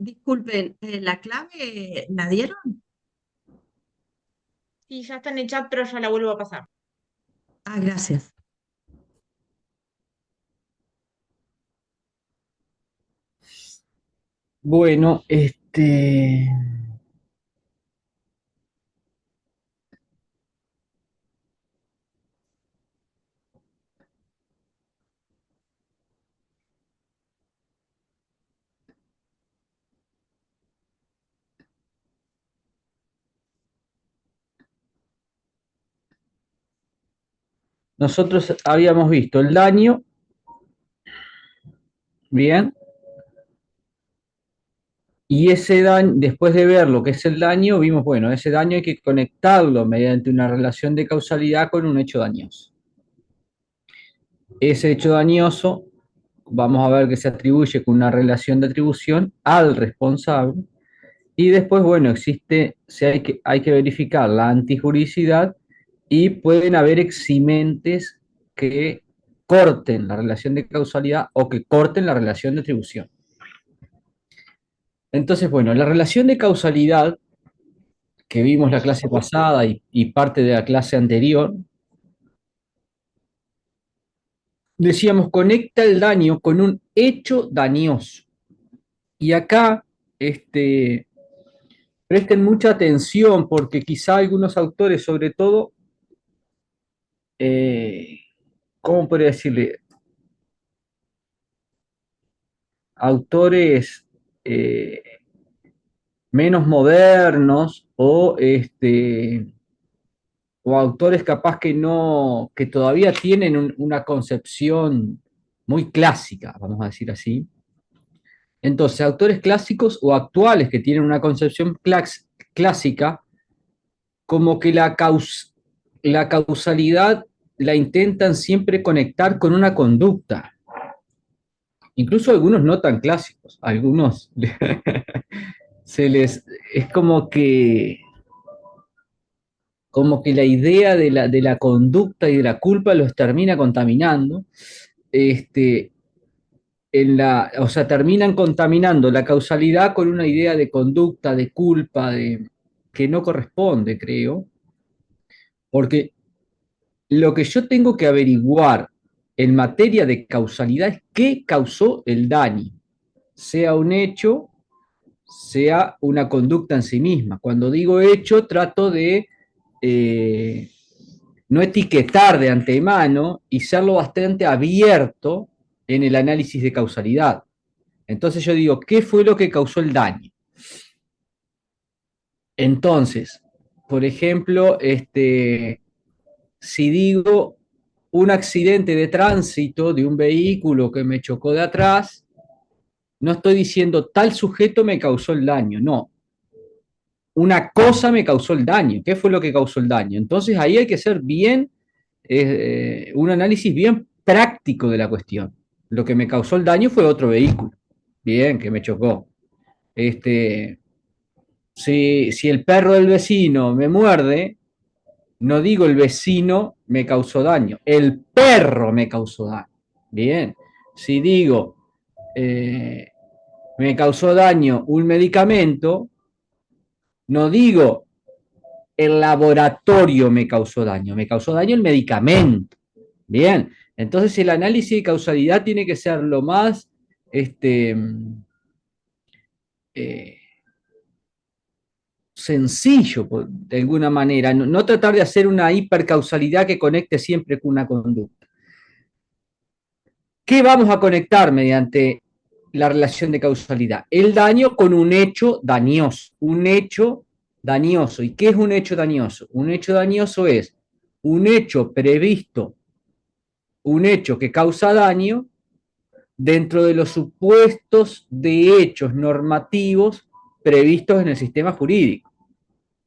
Disculpen, ¿la clave la dieron? Sí, ya está en el chat, pero ya la vuelvo a pasar. Ah, gracias. Bueno, nosotros habíamos visto el daño, bien, y ese daño, después de ver lo que es el daño, vimos, bueno, ese daño hay que conectarlo mediante una relación de causalidad con un hecho dañoso. Ese hecho dañoso, vamos a ver que se atribuye con una relación de atribución al responsable, y después, bueno, existe, hay que verificar la antijuricidad y pueden haber eximentes que corten la relación de causalidad o que corten la relación de atribución. Entonces, bueno, la relación de causalidad que vimos la clase pasada y parte de la clase anterior, decíamos, conecta el daño con un hecho dañoso. Y acá, presten mucha atención porque quizá algunos autores, sobre todo, eh, ¿cómo podría decirle? Autores eh, menos modernos o autores capaz que no, que todavía tienen una concepción muy clásica, vamos a decir así. Entonces, autores clásicos o actuales que tienen una concepción clásica, como que la causalidad la intentan siempre conectar con una conducta. Incluso algunos no tan clásicos, algunos se les, es como que la idea de la conducta y de la culpa los termina contaminando, este, o sea, terminan contaminando la causalidad con una idea de conducta, de culpa, que no corresponde, creo, porque lo que yo tengo que averiguar en materia de causalidad es qué causó el daño, sea un hecho, sea una conducta en sí misma. Cuando digo hecho, trato de eh, no etiquetar de antemano y serlo bastante abierto en el análisis de causalidad. Entonces yo digo, ¿qué fue lo que causó el daño? Entonces, por ejemplo, si digo un accidente de tránsito de un vehículo que me chocó de atrás, no estoy diciendo tal sujeto me causó el daño, no, una cosa me causó el daño. ¿Qué fue lo que causó el daño? Entonces ahí hay que ser bien, un análisis bien práctico de la cuestión. Lo que me causó el daño fue otro vehículo, bien, que me chocó. Este, si el perro del vecino me muerde, no digo el vecino me causó daño, el perro me causó daño. Bien, si digo eh, me causó daño un medicamento, no digo el laboratorio me causó daño el medicamento. Bien, entonces el análisis de causalidad tiene que ser lo más eh, sencillo, de alguna manera, no, no tratar de hacer una hipercausalidad que conecte siempre con una conducta. ¿Qué vamos a conectar mediante la relación de causalidad? El daño con un hecho dañoso, un hecho dañoso. ¿Y qué es un hecho dañoso? Un hecho dañoso es un hecho previsto, un hecho que causa daño dentro de los supuestos de hechos normativos previstos en el sistema jurídico.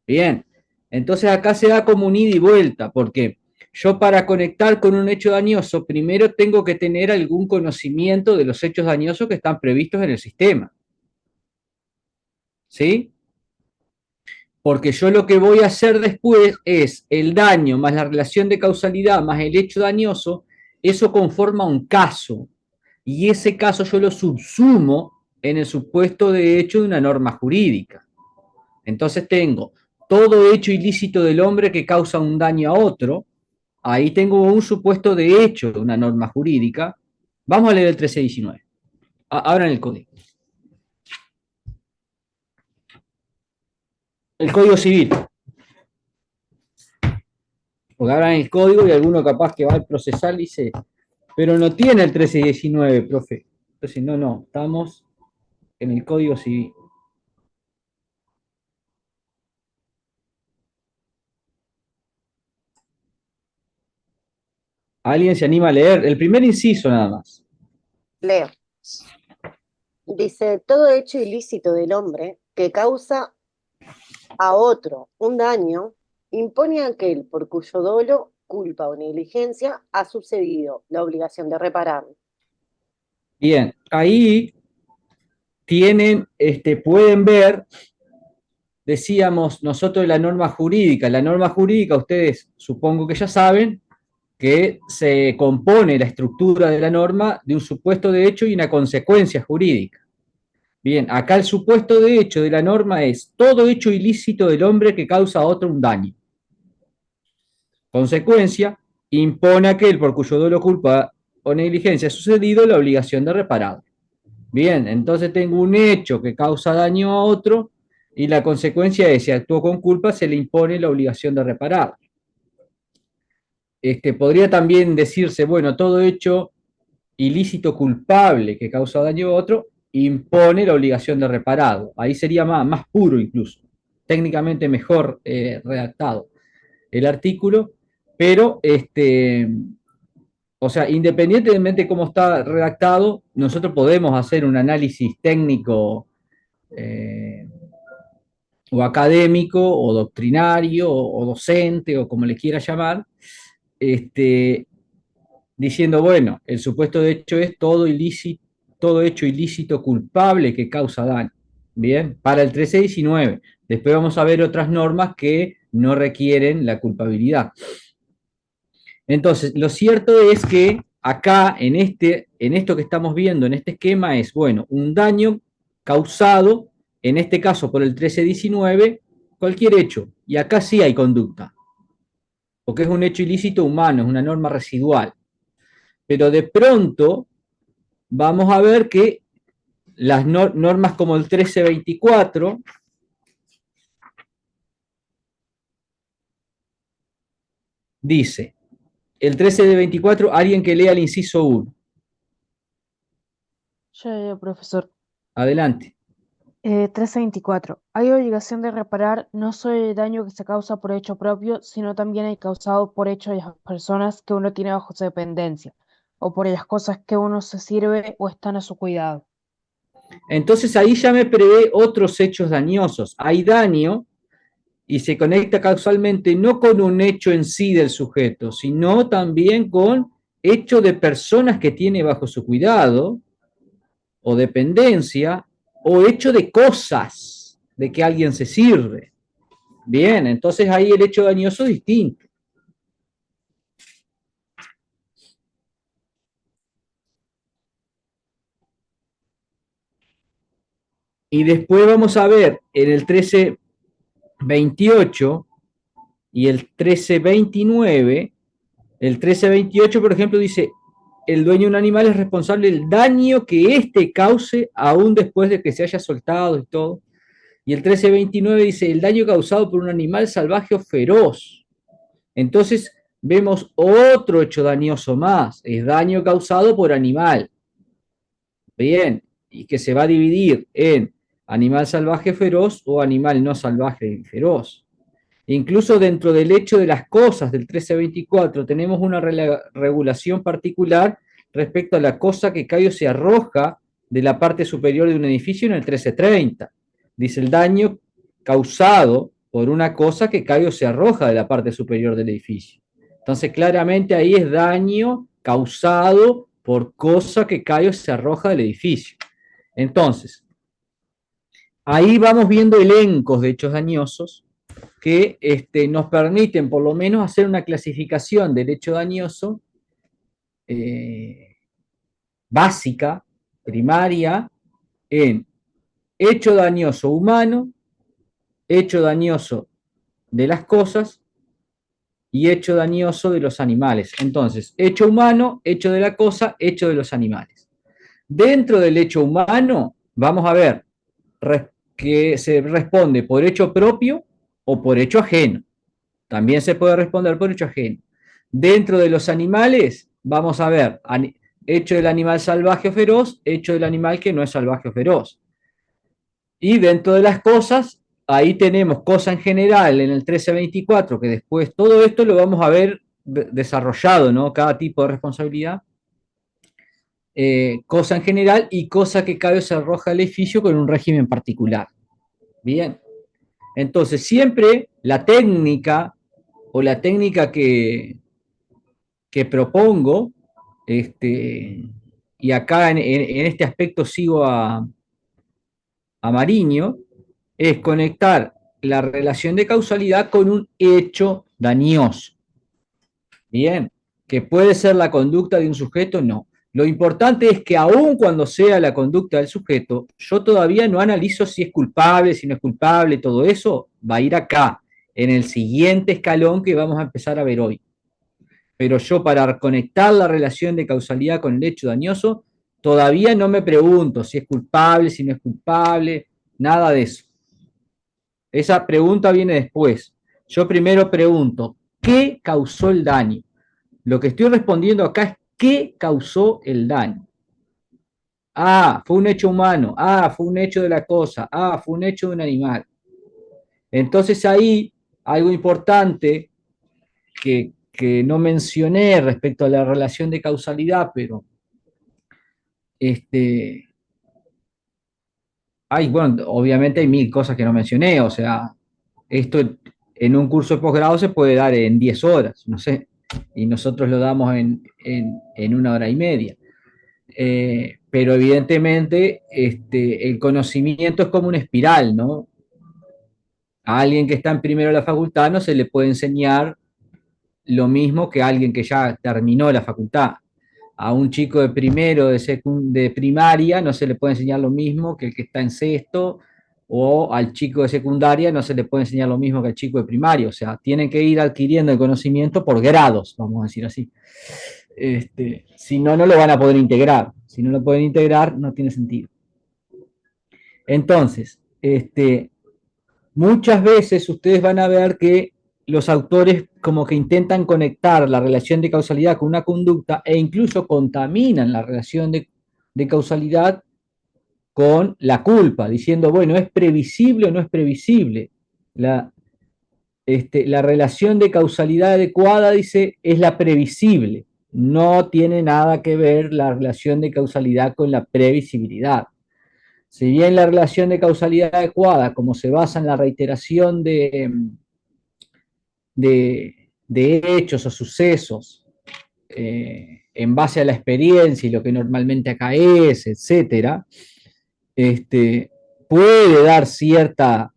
Bien, entonces acá se da como un ida y vuelta, porque yo para conectar con un hecho dañoso, primero tengo que tener algún conocimiento de los hechos dañosos que están previstos en el sistema. ¿Sí? Porque yo lo que voy a hacer después es el daño más la relación de causalidad más el hecho dañoso, eso conforma un caso. Y ese caso yo lo subsumo en el supuesto de hecho de una norma jurídica. Entonces tengo todo hecho ilícito del hombre que causa un daño a otro. Ahí tengo un supuesto de hecho de una norma jurídica. Vamos a leer el 1319. Abran el código. El Código Civil. Porque abran el código y alguno capaz que va al procesal dice, pero no tiene el 1319, profe. Entonces, no, estamos en el Código Civil. ¿Alguien se anima a leer? El primer inciso nada más. Leo. Dice, todo hecho ilícito del hombre que causa a otro un daño, impone a aquel por cuyo dolo, culpa o negligencia ha sucedido la obligación de repararlo. Bien, ahí tienen, pueden ver, decíamos nosotros la norma jurídica. La norma jurídica, ustedes supongo que ya saben, que se compone la estructura de la norma de un supuesto de hecho y una consecuencia jurídica. Bien, acá el supuesto de hecho de la norma es todo hecho ilícito del hombre que causa a otro un daño. Consecuencia, impone a aquel por cuyo dolo, culpa o negligencia ha sucedido la obligación de repararlo. Bien, entonces tengo un hecho que causa daño a otro y la consecuencia es, si actuó con culpa, se le impone la obligación de repararlo. Podría también decirse, bueno, todo hecho ilícito culpable que causa daño a otro impone la obligación de reparado. Ahí sería más puro incluso, técnicamente mejor redactado el artículo, pero o sea, independientemente de cómo está redactado, nosotros podemos hacer un análisis técnico o académico o doctrinario o docente o como le quiera llamar, diciendo, bueno, el supuesto de hecho es todo ilícito, todo hecho ilícito culpable que causa daño. Bien, para el 1319. Después vamos a ver otras normas que no requieren la culpabilidad. Entonces, lo cierto es que acá, en esto que estamos viendo, en este esquema, es, bueno, un daño causado, en este caso por el 1319, cualquier hecho. Y acá sí hay conducta, porque es un hecho ilícito humano, es una norma residual. Pero de pronto vamos a ver que las normas como el 1324 dice, el 13 de 24, alguien que lea el inciso 1. Yo, profesor. Adelante. 1324. Hay obligación de reparar no solo el daño que se causa por hecho propio, sino también el causado por hecho de las personas que uno tiene bajo su dependencia, o por las cosas que uno se sirve o están a su cuidado. Entonces ahí ya me prevé otros hechos dañosos. Hay daño y se conecta causalmente no con un hecho en sí del sujeto, sino también con hecho de personas que tiene bajo su cuidado o dependencia, o hecho de cosas de que alguien se sirve. Bien, entonces ahí el hecho dañoso es distinto. Y después vamos a ver en el 1328 y el 1329. El 1328, por ejemplo, dice, el dueño de un animal es responsable del daño que éste cause aún después de que se haya soltado y todo. Y el 1329 dice, el daño causado por un animal salvaje o feroz. Entonces vemos otro hecho dañoso más, es daño causado por animal. Bien, y que se va a dividir en animal salvaje feroz o animal no salvaje y feroz. Incluso dentro del hecho de las cosas del 1324 tenemos una regulación particular respecto a la cosa que cae o se arroja de la parte superior de un edificio en el 1330. Dice el daño causado por una cosa que cae o se arroja de la parte superior del edificio. Entonces claramente ahí es daño causado por cosa que cae o se arroja del edificio. Entonces, ahí vamos viendo elencos de hechos dañosos que nos permiten por lo menos hacer una clasificación del hecho dañoso básica, primaria, en hecho dañoso humano, hecho dañoso de las cosas y hecho dañoso de los animales. Entonces, hecho humano, hecho de la cosa, hecho de los animales. Dentro del hecho humano, vamos a ver que se responde por hecho propio o por hecho ajeno. También se puede responder por hecho ajeno. Dentro de los animales, vamos a ver hecho del animal salvaje o feroz, hecho del animal que no es salvaje o feroz. Y dentro de las cosas, ahí tenemos cosa en general en el 1324, que después todo esto lo vamos a ver desarrollado, ¿no? Cada tipo de responsabilidad. Cosa en general y cosa que cabe se arroja al edificio con un régimen particular. Bien. Entonces, siempre la técnica o la técnica que propongo, y acá en este aspecto sigo a Mariño, es conectar la relación de causalidad con un hecho dañoso. Bien, que puede ser la conducta de un sujeto, no. Lo importante es que aun cuando sea la conducta del sujeto, yo todavía no analizo si es culpable, si no es culpable, todo eso va a ir acá, en el siguiente escalón que vamos a empezar a ver hoy. Pero yo para conectar la relación de causalidad con el hecho dañoso, todavía no me pregunto si es culpable, si no es culpable, nada de eso. Esa pregunta viene después. Yo primero pregunto, ¿qué causó el daño? Lo que estoy respondiendo acá es ¿qué causó el daño? Ah, fue un hecho humano. Ah, fue un hecho de la cosa. Ah, fue un hecho de un animal. Entonces ahí, algo importante que no mencioné respecto a la relación de causalidad, pero bueno, obviamente hay mil cosas que no mencioné, o sea, esto en un curso de posgrado se puede dar en 10 horas, no sé, y nosotros lo damos en 1 hora y media. Pero evidentemente el conocimiento es como una espiral, ¿no? A alguien que está en primero de la facultad no se le puede enseñar lo mismo que a alguien que ya terminó la facultad. A un chico de primero de primaria no se le puede enseñar lo mismo que el que está en sexto, o al chico de secundaria no se le puede enseñar lo mismo que al chico de primaria. O sea, tienen que ir adquiriendo el conocimiento por grados, vamos a decir así. Si no, no lo van a poder integrar. Si no lo pueden integrar, no tiene sentido. Entonces, muchas veces ustedes van a ver que los autores como que intentan conectar la relación de causalidad con una conducta e incluso contaminan la relación de causalidad con la culpa, diciendo, bueno, ¿es previsible o no es previsible? La relación de causalidad adecuada, dice, es la previsible. No tiene nada que ver la relación de causalidad con la previsibilidad. Si bien la relación de causalidad adecuada, como se basa en la reiteración de hechos o sucesos en base a la experiencia y lo que normalmente acá es, etcétera, puede dar cierta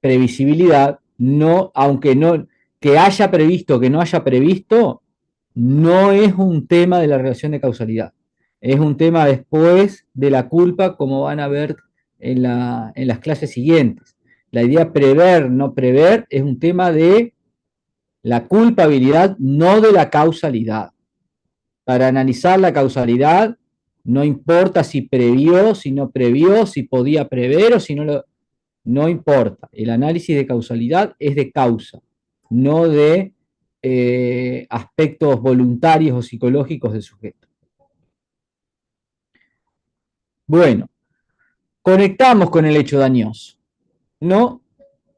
previsibilidad, no, aunque no, que haya previsto o que no haya previsto, no es un tema de la relación de causalidad. Es un tema después de la culpa, como van a ver en las clases siguientes. La idea prever, no prever, es un tema de la culpabilidad, no de la causalidad. Para analizar la causalidad, no importa si previó, si no previó, si podía prever o si no lo... No importa. El análisis de causalidad es de causa, no de aspectos voluntarios o psicológicos del sujeto. Bueno, conectamos con el hecho dañoso, ¿no?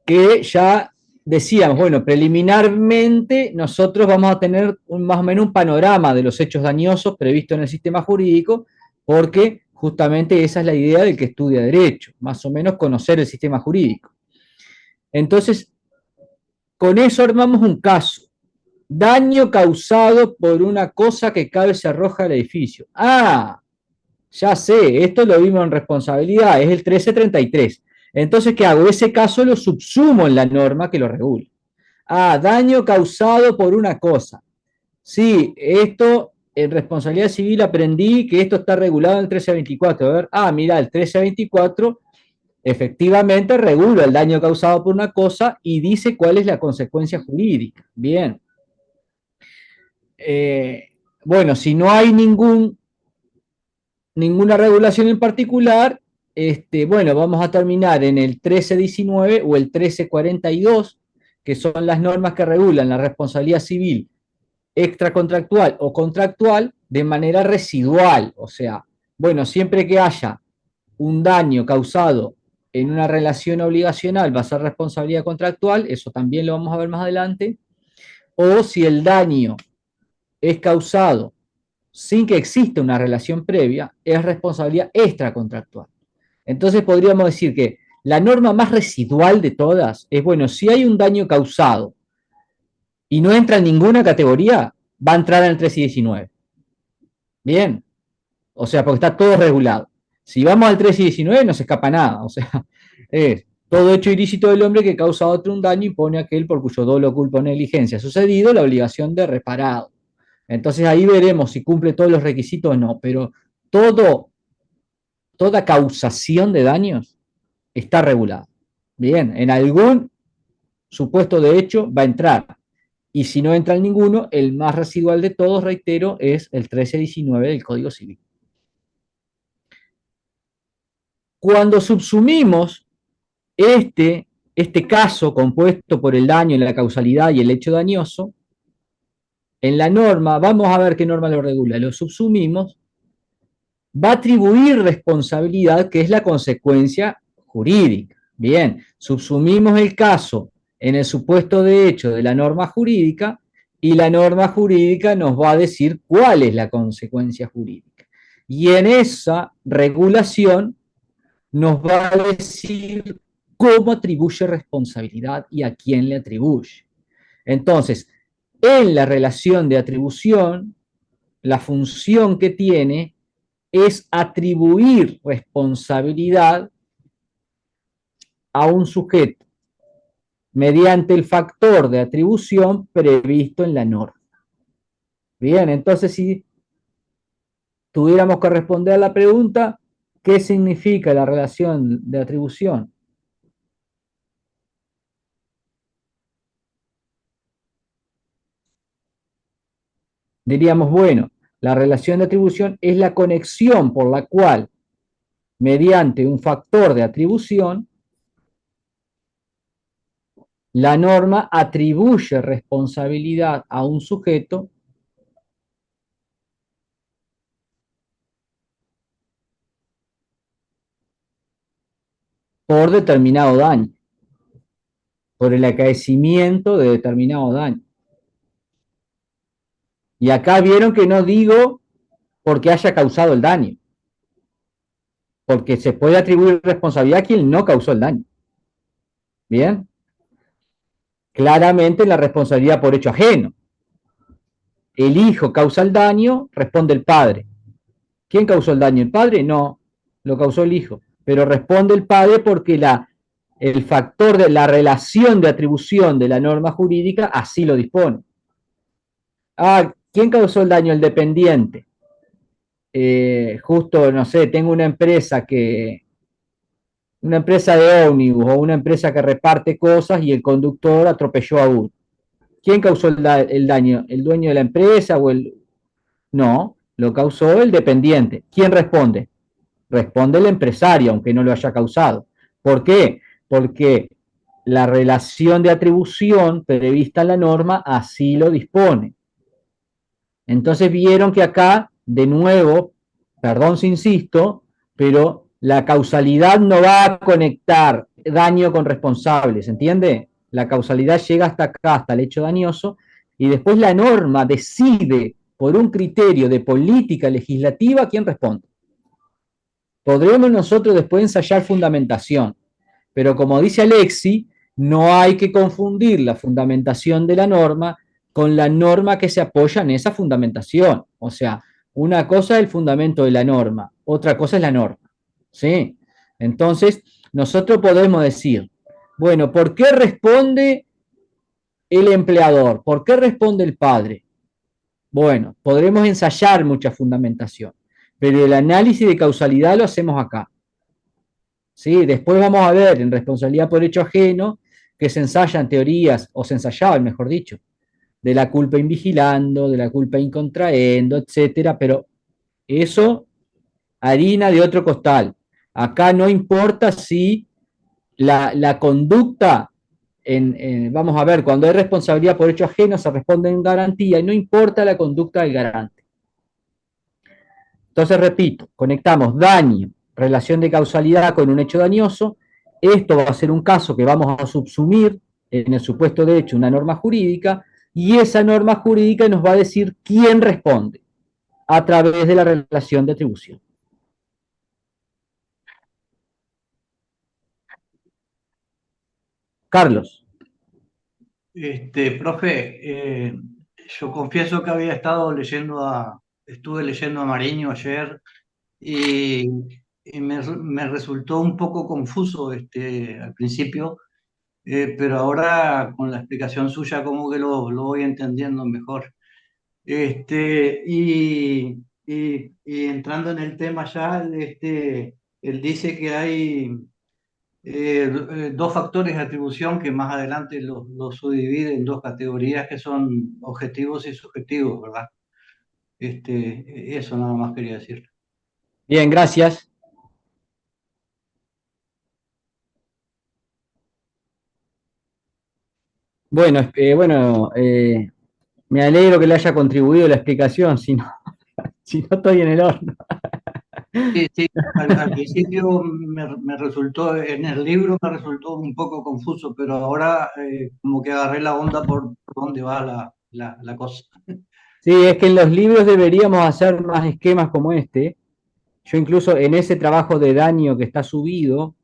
Que ya decíamos, bueno, preliminarmente nosotros vamos a tener más o menos un panorama de los hechos dañosos previstos en el sistema jurídico, porque justamente esa es la idea del que estudia derecho, más o menos conocer el sistema jurídico. Entonces, con eso armamos un caso. Daño causado por una cosa que cabe se arroja al edificio. Ah, ya sé, esto lo vimos en responsabilidad, es el 1333. Entonces, ¿qué hago? Ese caso lo subsumo en la norma que lo regula. Ah, daño causado por una cosa. Sí, esto en responsabilidad civil aprendí que esto está regulado en el 1324. A ver, mira, el 1324 efectivamente regula el daño causado por una cosa y dice cuál es la consecuencia jurídica. Bien. Bueno, si no hay ninguna regulación en particular, bueno, vamos a terminar en el 1319 o el 1342, que son las normas que regulan la responsabilidad civil extracontractual o contractual de manera residual. O sea, bueno, siempre que haya un daño causado en una relación obligacional va a ser responsabilidad contractual, eso también lo vamos a ver más adelante, o si el daño es causado sin que exista una relación previa, es responsabilidad extracontractual. Entonces podríamos decir que la norma más residual de todas es, bueno, si hay un daño causado y no entra en ninguna categoría, va a entrar en el 13 y 19. Bien, o sea, porque está todo regulado. Si vamos al 13 y 19 no se escapa nada, o sea, es todo hecho ilícito del hombre que causa a otro un daño impone a aquel por cuyo dolo, culpa o negligencia sucedido la obligación de reparado. Entonces ahí veremos si cumple todos los requisitos o no, pero toda causación de daños está regulada. Bien, en algún supuesto de hecho va a entrar. Y si no entra en ninguno, el más residual de todos, reitero, es el 1319 del Código Civil. Cuando subsumimos este caso compuesto por el daño, la causalidad y el hecho dañoso, en la norma, vamos a ver qué norma lo regula, lo subsumimos, va a atribuir responsabilidad, que es la consecuencia jurídica. Bien, subsumimos el caso en el supuesto de hecho de la norma jurídica y la norma jurídica nos va a decir cuál es la consecuencia jurídica. Y en esa regulación nos va a decir cómo atribuye responsabilidad y a quién le atribuye. Entonces, en la relación de atribución, la función que tiene es atribuir responsabilidad a un sujeto mediante el factor de atribución previsto en la norma. Bien, entonces si tuviéramos que responder a la pregunta, ¿qué significa la relación de atribución? Diríamos, bueno, la relación de atribución es la conexión por la cual, mediante un factor de atribución, la norma atribuye responsabilidad a un sujeto por determinado daño, por el acaecimiento de determinado daño. Y acá vieron que no digo porque haya causado el daño, porque se puede atribuir responsabilidad a quien no causó el daño. Bien, claramente la responsabilidad por hecho ajeno. El hijo causa el daño, responde el padre. ¿Quién causó el daño? ¿El padre? No, lo causó el hijo. Pero responde el padre porque el factor de la relación de atribución de la norma jurídica así lo dispone. ¿Quién causó el daño? El dependiente. Justo, no sé, tengo una empresa de ómnibus o una empresa que reparte cosas y el conductor atropelló a uno. ¿Quién causó el daño? ¿El dueño de la empresa o el...? No, lo causó el dependiente. ¿Quién responde? Responde el empresario, aunque no lo haya causado. ¿Por qué? Porque la relación de atribución prevista en la norma así lo dispone. Entonces vieron que acá, de nuevo, perdón si insisto, pero la causalidad no va a conectar daño con responsable, ¿se entiende? La causalidad llega hasta acá, hasta el hecho dañoso, y después la norma decide por un criterio de política legislativa quién responde. Podremos nosotros después ensayar fundamentación, pero como dice Alexi, no hay que confundir la fundamentación de la norma con la norma que se apoya en esa fundamentación. O sea, una cosa es el fundamento de la norma, otra cosa es la norma. ¿Sí? Entonces, nosotros podemos decir, bueno, ¿por qué responde el empleador? ¿Por qué responde el padre? Bueno, podremos ensayar mucha fundamentación, pero el análisis de causalidad lo hacemos acá. ¿Sí? Después vamos a ver en responsabilidad por hecho ajeno que se ensayan teorías, o se ensayaban, mejor dicho, de la culpa invigilando, de la culpa incontraendo, etcétera, pero eso, harina de otro costal. Acá no importa si la conducta, vamos a ver, cuando hay responsabilidad por hecho ajeno se responde en garantía y no importa la conducta del garante. Entonces, repito, conectamos daño, relación de causalidad con un hecho dañoso. Esto va a ser un caso que vamos a subsumir en el supuesto de hecho una norma jurídica y esa norma jurídica nos va a decir quién responde a través de la relación de atribución. Carlos. Profe, yo confieso que había estado estuve leyendo a Mariño ayer y, me resultó un poco confuso al principio, pero ahora con la explicación suya como que lo voy entendiendo mejor. Y entrando en el tema ya, él dice que hay dos factores de atribución que más adelante los subdivide en dos categorías que son objetivos y subjetivos, ¿verdad? Eso nada más quería decir. Bien, gracias. Bueno, me alegro que le haya contribuido la explicación, si no, si no estoy en el horno. Sí, sí, al principio me resultó, en el libro me resultó un poco confuso, pero ahora como que agarré la onda por dónde va la cosa. Sí, es que en los libros deberíamos hacer más esquemas como este. Yo incluso en ese trabajo de daño que está subido,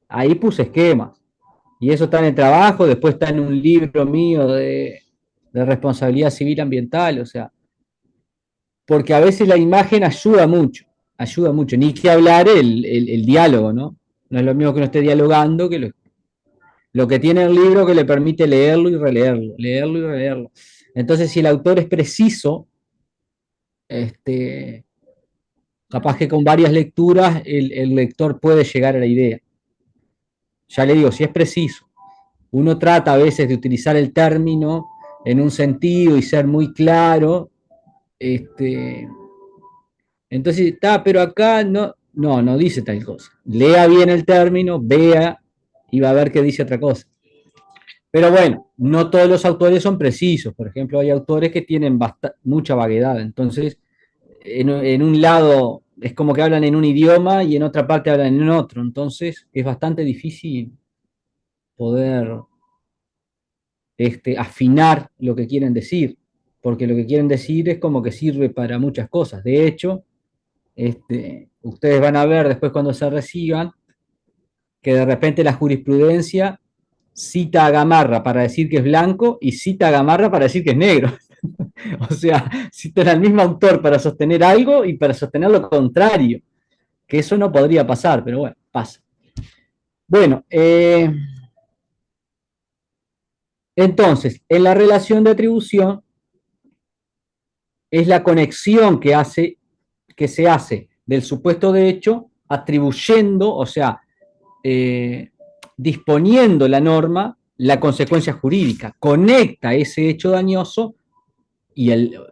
ahí puse esquemas. Y eso está en el trabajo, después está en un libro mío de responsabilidad civil ambiental, o sea, porque a veces la imagen ayuda mucho, ni que hablar el diálogo, ¿no? No es lo mismo que uno esté dialogando que lo que tiene el libro que le permite leerlo y releerlo, leerlo y releerlo. Entonces, si el autor es preciso, capaz que con varias lecturas el lector puede llegar a la idea. Ya le digo, si es preciso. Uno trata a veces de utilizar el término en un sentido y ser muy claro, entonces está, pero acá no dice tal cosa. Lea bien el término, vea y va a ver que dice otra cosa. Pero bueno, no todos los autores son precisos. Por ejemplo, hay autores que tienen mucha vaguedad. Entonces, en un lado es como que hablan en un idioma y en otra parte hablan en otro. Entonces, es bastante difícil poder afinar lo que quieren decir, porque lo que quieren decir es como que sirve para muchas cosas. De hecho, ustedes van a ver después cuando se reciban que de repente la jurisprudencia cita a Gamarra para decir que es blanco y cita a Gamarra para decir que es negro. O sea, citan al mismo autor para sostener algo y para sostener lo contrario, que eso no podría pasar, pero bueno, pasa. Bueno, entonces, en la relación de atribución es la conexión que se hace del supuesto de hecho atribuyendo, o sea, disponiendo la norma la consecuencia jurídica, conecta ese hecho dañoso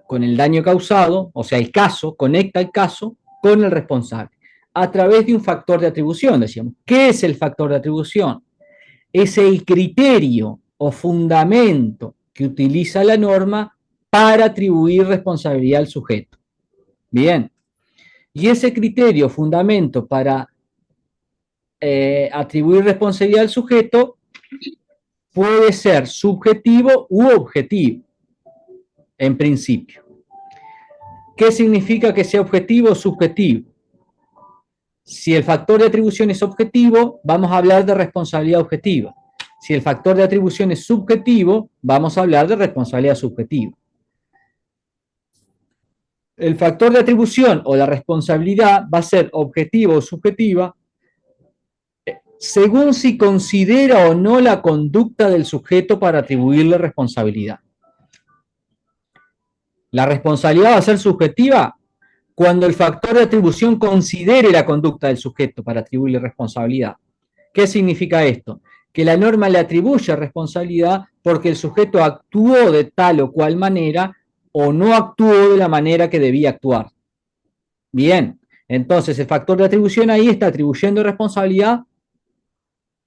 con el daño causado, o sea, el caso, conecta el caso con el responsable, a través de un factor de atribución, decíamos. ¿Qué es el factor de atribución? Es el criterio o fundamento que utiliza la norma para atribuir responsabilidad al sujeto. Bien. Y ese criterio, fundamento para atribuir responsabilidad al sujeto puede ser subjetivo u objetivo, en principio. ¿Qué significa que sea objetivo o subjetivo? Si el factor de atribución es objetivo, vamos a hablar de responsabilidad objetiva. Si el factor de atribución es subjetivo, vamos a hablar de responsabilidad subjetiva. El factor de atribución o la responsabilidad va a ser objetiva o subjetiva según si considera o no la conducta del sujeto para atribuirle responsabilidad. La responsabilidad va a ser subjetiva cuando el factor de atribución considere la conducta del sujeto para atribuirle responsabilidad. ¿Qué significa esto? Que la norma le atribuye responsabilidad porque el sujeto actuó de tal o cual manera o no actuó de la manera que debía actuar. Bien, entonces el factor de atribución ahí está atribuyendo responsabilidad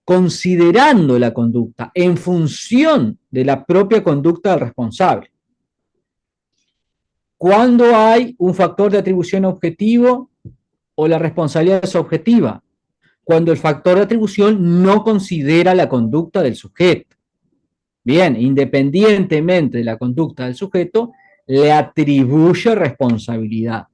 considerando la conducta en función de la propia conducta del responsable. ¿Cuándo hay un factor de atribución objetivo o la responsabilidad es objetiva? Cuando el factor de atribución no considera la conducta del sujeto. Bien, independientemente de la conducta del sujeto, le atribuye responsabilidad.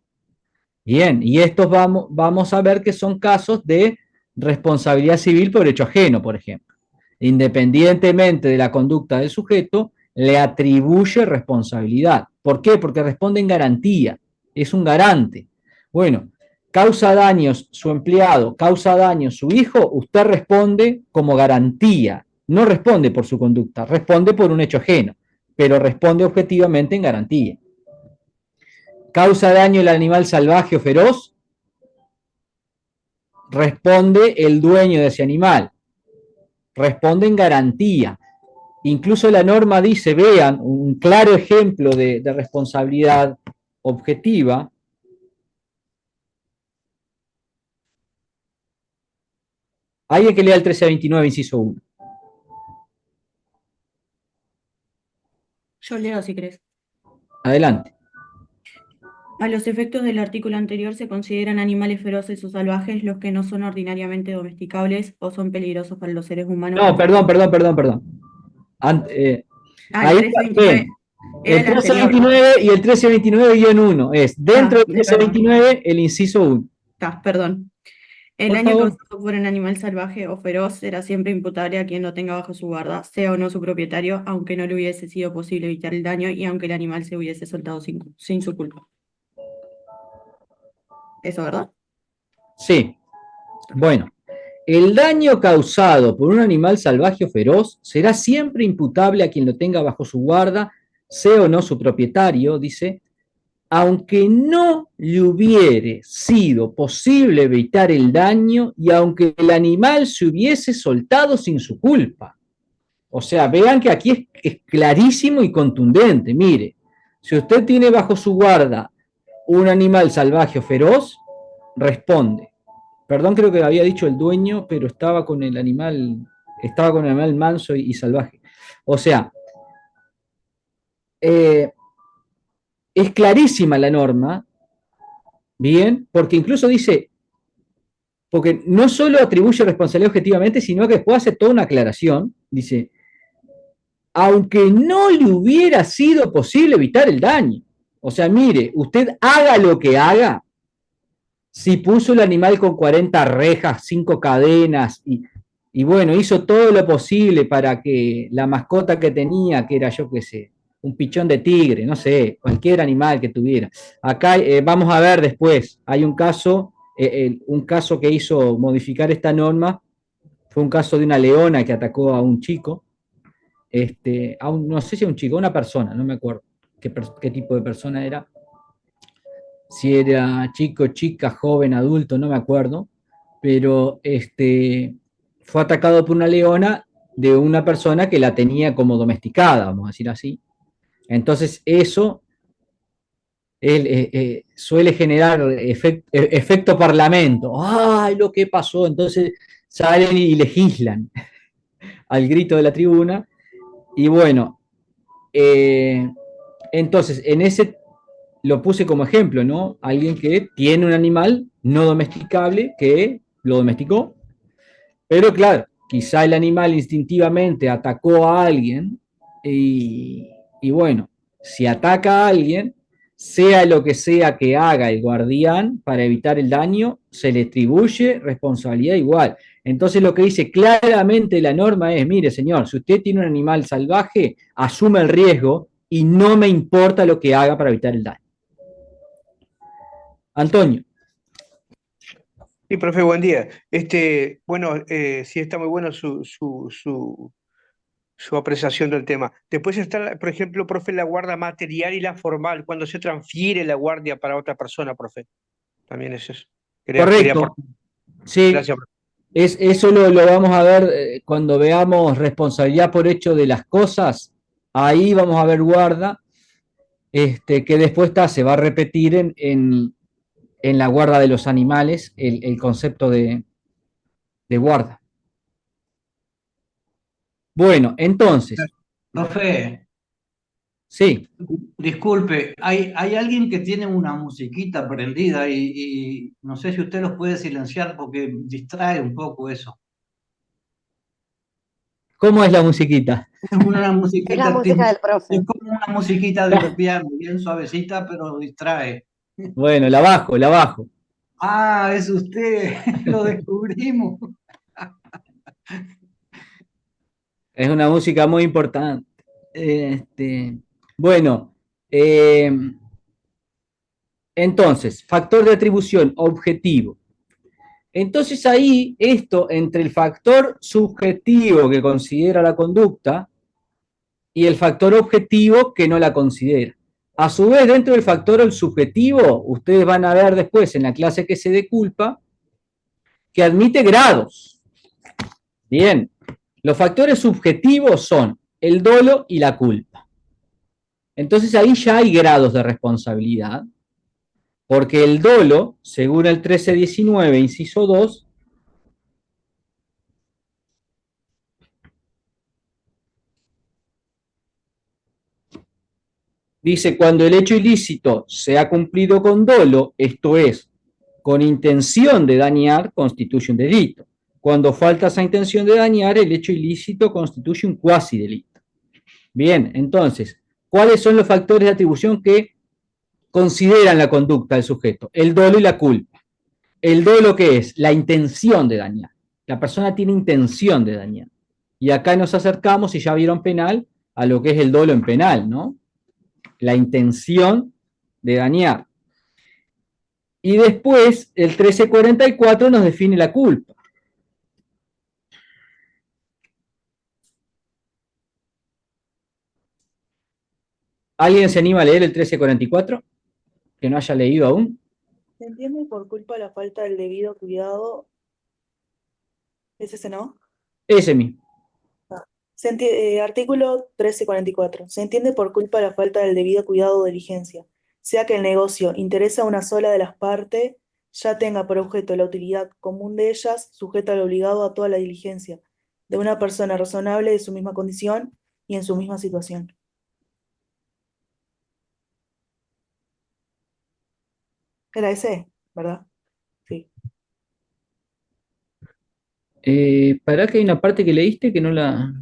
Bien, y estos vamos a ver que son casos de responsabilidad civil por hecho ajeno, por ejemplo. Independientemente de la conducta del sujeto, le atribuye responsabilidad. ¿Por qué? Porque responde en garantía, es un garante. Bueno, causa daños su empleado, causa daños su hijo, usted responde como garantía, no responde por su conducta, responde por un hecho ajeno, pero responde objetivamente en garantía. Causa daño el animal salvaje o feroz, responde el dueño de ese animal, responde en garantía. Incluso la norma dice, vean, un claro ejemplo de responsabilidad objetiva. Alguien que lea el 1329, inciso 1. Yo leo si querés. Adelante. A los efectos del artículo anterior se consideran animales feroces o salvajes los que no son ordinariamente domesticables o son peligrosos para los seres humanos. No, perdón. Ahí El 1329 era el el anterior. 1329 y el 1329-1 es dentro del 1329 el inciso 1. Perdón. El Por daño favor. causado por un animal salvaje o feroz será siempre imputable a quien lo tenga bajo su guarda, sea o no su propietario, aunque no le hubiese sido posible evitar el daño y aunque el animal se hubiese soltado sin su culpa. ¿Eso, verdad? Sí. Bueno, el daño causado por un animal salvaje o feroz será siempre imputable a quien lo tenga bajo su guarda, sea o no su propietario, dice, aunque no le hubiere sido posible evitar el daño y aunque el animal se hubiese soltado sin su culpa. O sea, vean que aquí es clarísimo y contundente. Mire, si usted tiene bajo su guarda un animal salvaje o feroz, responde. Perdón, creo que había dicho el dueño, pero estaba con el animal manso y salvaje. O sea, es clarísima la norma, bien, porque incluso dice, porque no solo atribuye responsabilidad objetivamente, sino que después hace toda una aclaración, dice, aunque no le hubiera sido posible evitar el daño. O sea, mire, usted haga lo que haga, si puso el animal con 40 rejas, 5 cadenas y bueno, hizo todo lo posible para que la mascota que tenía, que era yo qué sé, un pichón de tigre, no sé, cualquier animal que tuviera. Acá vamos a ver después, hay un caso que hizo modificar esta norma, fue un caso de una leona que atacó a un chico, no sé si a un chico, a una persona, no me acuerdo qué tipo de persona era, si era chico, chica, joven, adulto, no me acuerdo, pero fue atacado por una leona de una persona que la tenía como domesticada, vamos a decir así. Entonces eso suele generar efecto parlamento. ¡Ay, lo que pasó! Entonces salen y legislan al grito de la tribuna. Y bueno, entonces en ese lo puse como ejemplo, ¿no? Alguien que tiene un animal no domesticable que lo domesticó, pero claro, quizá el animal instintivamente atacó a alguien y bueno, si ataca a alguien, sea lo que sea que haga el guardián para evitar el daño, se le atribuye responsabilidad igual. Entonces lo que dice claramente la norma es, mire señor, si usted tiene un animal salvaje, asume el riesgo y no me importa lo que haga para evitar el daño. Antonio. Sí, profe, buen día. Bueno, sí está muy bueno su su apreciación del tema. Después está, por ejemplo, profe, la guardia material y la formal, cuando se transfiere la guardia para otra persona, profe. También es eso. Quería Correcto, aportar. sí, Gracias, profe. eso lo vamos a ver cuando veamos responsabilidad por hecho de las cosas, ahí vamos a ver guarda, que después se va a repetir en la guarda de los animales el concepto de guarda. Bueno, entonces, Profe, sí, disculpe, hay alguien que tiene una musiquita prendida y no sé si usted los puede silenciar porque distrae un poco eso. ¿cómo es la musiquita? Es una Es la musiquita, música del profe. es como una musiquita de piano, bien suavecita, pero distrae. Bueno, la bajo, la bajo. Ah, es usted, lo descubrimos. Es una música muy importante. Bueno, eh, entonces, factor de atribución objetivo. Entonces ahí, esto entre el factor subjetivo que considera la conducta y el factor objetivo que no la considera. A su vez, dentro del factor subjetivo, ustedes van a ver después en la clase que se dé culpa, que admite grados. Bien, los factores subjetivos son el dolo y la culpa. Entonces ahí ya hay grados de responsabilidad, porque el dolo, según el 1319, inciso 2, dice, cuando el hecho ilícito se ha cumplido con dolo, esto es, con intención de dañar, constituye un delito. Cuando falta esa intención de dañar, el hecho ilícito constituye un cuasi delito. Bien, entonces, ¿cuáles son los factores de atribución que consideran la conducta del sujeto? El dolo y la culpa. El dolo, ¿qué es? La intención de dañar. La persona tiene intención de dañar. Y acá nos acercamos, si ya vieron penal, a lo que es el dolo en penal, ¿no? La intención de dañar. Y después, el 1344 nos define la culpa. ¿Alguien se anima a leer el 1344? Que no haya leído aún. Se entiende por culpa de la falta del debido cuidado. ¿Es ese, no? Ese mismo. Artículo 1344. Se entiende por culpa de la falta del debido cuidado o diligencia, sea que el negocio interese a una sola de las partes, ya tenga por objeto la utilidad común de ellas, sujeta al obligado a toda la diligencia, de una persona razonable de su misma condición y en su misma situación. Era ese, ¿verdad? Sí. Pará que hay una parte que leíste que no la...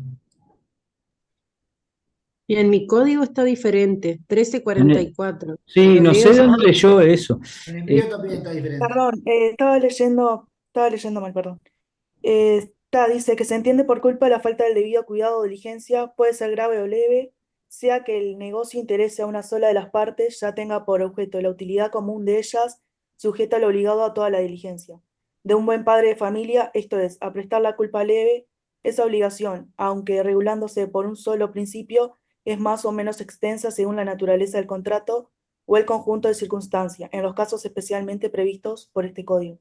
Y en mi código está diferente, 1344. Sí, Lo no sé leo dónde leyó eso. En el mío también está diferente. Perdón, estaba leyendo mal, perdón. Dice que se entiende por culpa de la falta del debido cuidado o diligencia, puede ser grave o leve, sea que el negocio interese a una sola de las partes, ya tenga por objeto la utilidad común de ellas, sujeta al obligado a toda la diligencia. De un buen padre de familia, esto es, a prestar la culpa leve, esa obligación, aunque regulándose por un solo principio, es más o menos extensa según la naturaleza del contrato o el conjunto de circunstancias, en los casos especialmente previstos por este código.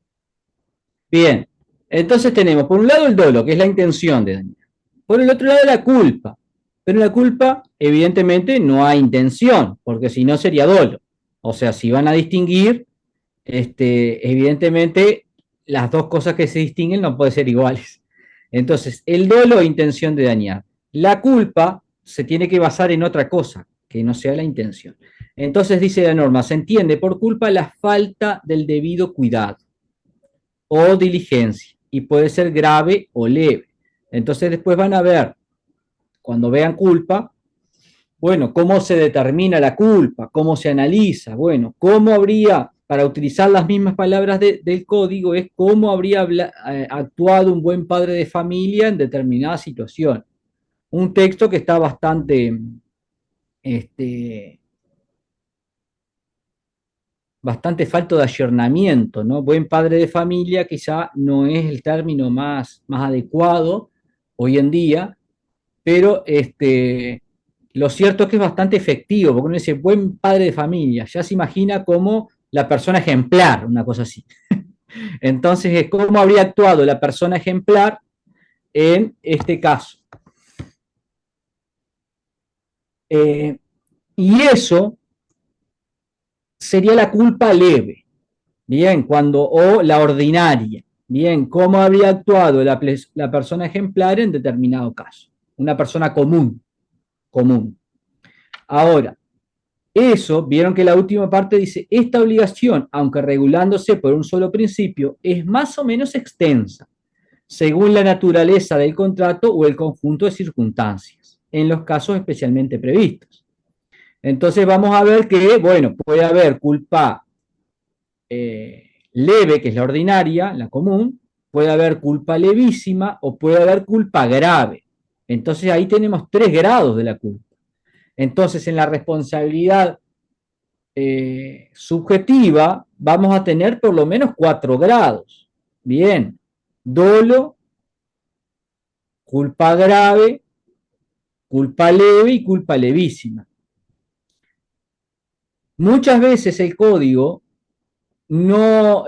Bien, entonces tenemos por un lado el dolo, que es la intención de dañar. Por el otro lado la culpa. Pero en la culpa, evidentemente, no hay intención, porque si no sería dolo. O sea, si van a distinguir, evidentemente, las dos cosas que se distinguen no pueden ser iguales. Entonces, el dolo es intención de dañar. La culpa se tiene que basar en otra cosa, que no sea la intención. Entonces, dice la norma, se entiende por culpa la falta del debido cuidado o diligencia, y puede ser grave o leve. Entonces, después van a ver, cuando vean culpa, bueno, cómo se determina la culpa, cómo se analiza, bueno, cómo habría, para utilizar las mismas palabras del código, es cómo habría actuado un buen padre de familia en determinada situación. Un texto que está bastante, bastante falto de ayornamiento, ¿no? Buen padre de familia quizá no es el término más adecuado hoy en día, pero lo cierto es que es bastante efectivo, porque uno dice buen padre de familia, ya se imagina como la persona ejemplar, una cosa así. Entonces, ¿cómo habría actuado la persona ejemplar en este caso? Y eso sería la culpa leve, bien, o la ordinaria, bien, ¿cómo habría actuado la persona ejemplar en determinado caso? Una persona común. Ahora, eso, vieron que la última parte dice, esta obligación, aunque regulándose por un solo principio, es más o menos extensa, según la naturaleza del contrato o el conjunto de circunstancias, en los casos especialmente previstos. Entonces vamos a ver que, bueno, puede haber culpa leve, que es la ordinaria, la común, puede haber culpa levísima o puede haber culpa grave. Entonces ahí tenemos 3 grados de la culpa. Entonces en la responsabilidad subjetiva vamos a tener por lo menos 4 grados. Bien, dolo, culpa grave, culpa leve y culpa levísima. Muchas veces el código no,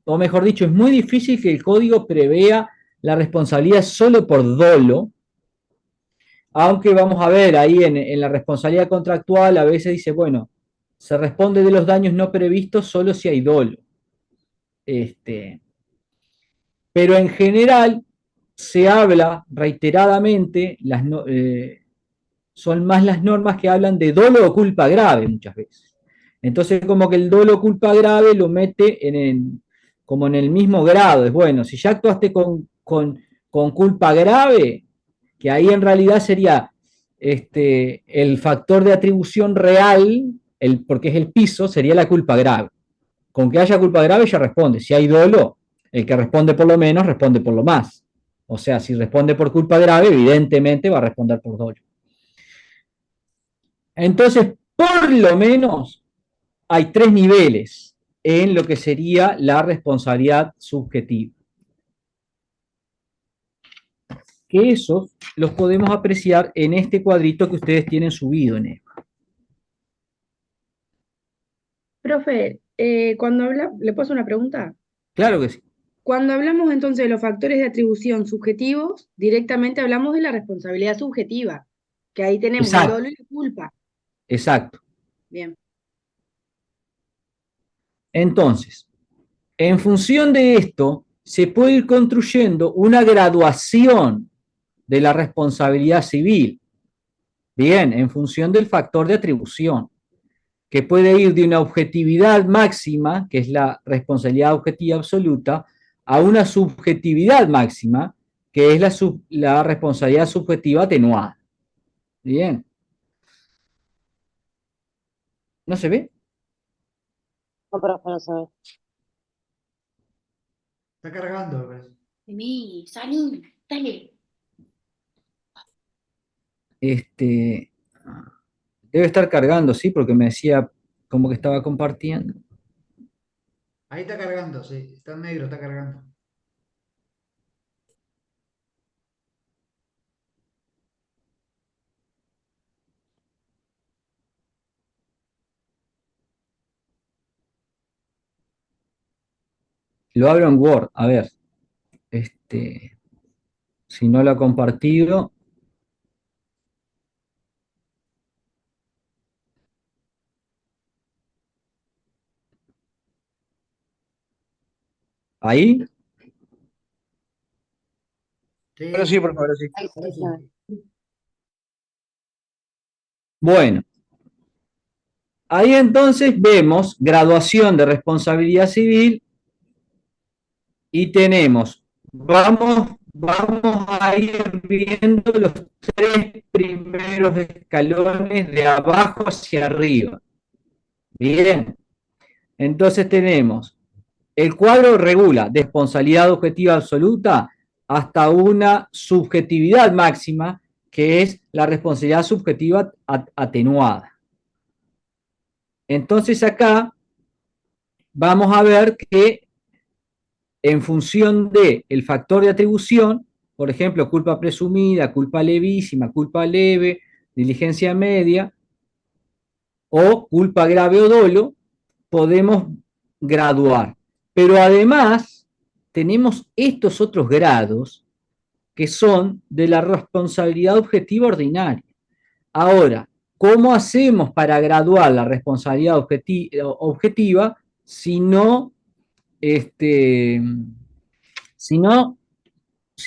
o mejor dicho, es muy difícil que el código prevea la responsabilidad solo por dolo, aunque vamos a ver ahí en la responsabilidad contractual a veces dice, bueno, se responde de los daños no previstos solo si hay dolo. Pero en general se habla reiteradamente, son más las normas que hablan de dolo o culpa grave muchas veces. Entonces como que el dolo o culpa grave lo mete como en el mismo grado. Es bueno, si ya actuaste con culpa grave, que ahí en realidad sería el factor de atribución real, porque es el piso, sería la culpa grave. Con que haya culpa grave ya responde. Si hay dolo, el que responde por lo menos responde por lo más. O sea, si responde por culpa grave, evidentemente va a responder por dolo. Entonces, por lo menos hay 3 niveles en lo que sería la responsabilidad subjetiva. Que esos los podemos apreciar en este cuadrito que ustedes tienen subido en EVA. Profe, ¿le puedo hacer una pregunta? Claro que sí. Cuando hablamos entonces de los factores de atribución subjetivos, directamente hablamos de la responsabilidad subjetiva, que ahí tenemos el dolo y la culpa. Exacto. Bien. Entonces, en función de esto, se puede ir construyendo una graduación de la responsabilidad civil. Bien, en función del factor de atribución, que puede ir de una objetividad máxima, que es la responsabilidad objetiva absoluta, a una subjetividad máxima, que es la responsabilidad subjetiva atenuada. Bien. ¿No se ve? No, profe, no se ve. Está cargando, me parece. Vení, salí, dale. Debe estar cargando, sí, porque me decía como que estaba compartiendo. Ahí está cargando, sí. Está en negro, está cargando. Lo abro en Word, a ver. Si no lo ha compartido. ¿Ahí? Sí, Ahora sí, por favor, ahora sí. Ahí ahora sí sí. se ve. Bueno. Ahí entonces vemos graduación de responsabilidad civil y tenemos, vamos a ir viendo los 3 primeros escalones de abajo hacia arriba. Bien, entonces tenemos, el cuadro regula de responsabilidad objetiva absoluta hasta una subjetividad máxima, que es la responsabilidad subjetiva atenuada. Entonces acá vamos a ver que en función del factor de atribución por ejemplo, culpa presumida, culpa levísima, culpa leve, diligencia media, o culpa grave o dolo, podemos graduar. Pero además tenemos estos otros grados que son de la responsabilidad objetiva ordinaria. Ahora, ¿cómo hacemos para graduar la responsabilidad objetiva si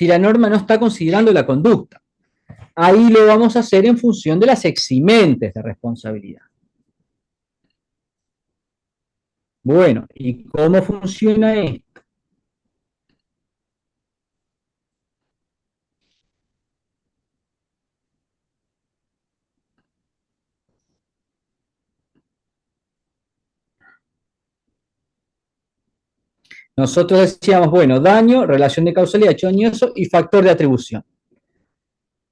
la norma no está considerando la conducta? Ahí lo vamos a hacer en función de las eximentes de responsabilidad. Bueno, ¿y cómo funciona esto? Nosotros decíamos, bueno, daño, relación de causalidad, hecho dañoso y factor de atribución.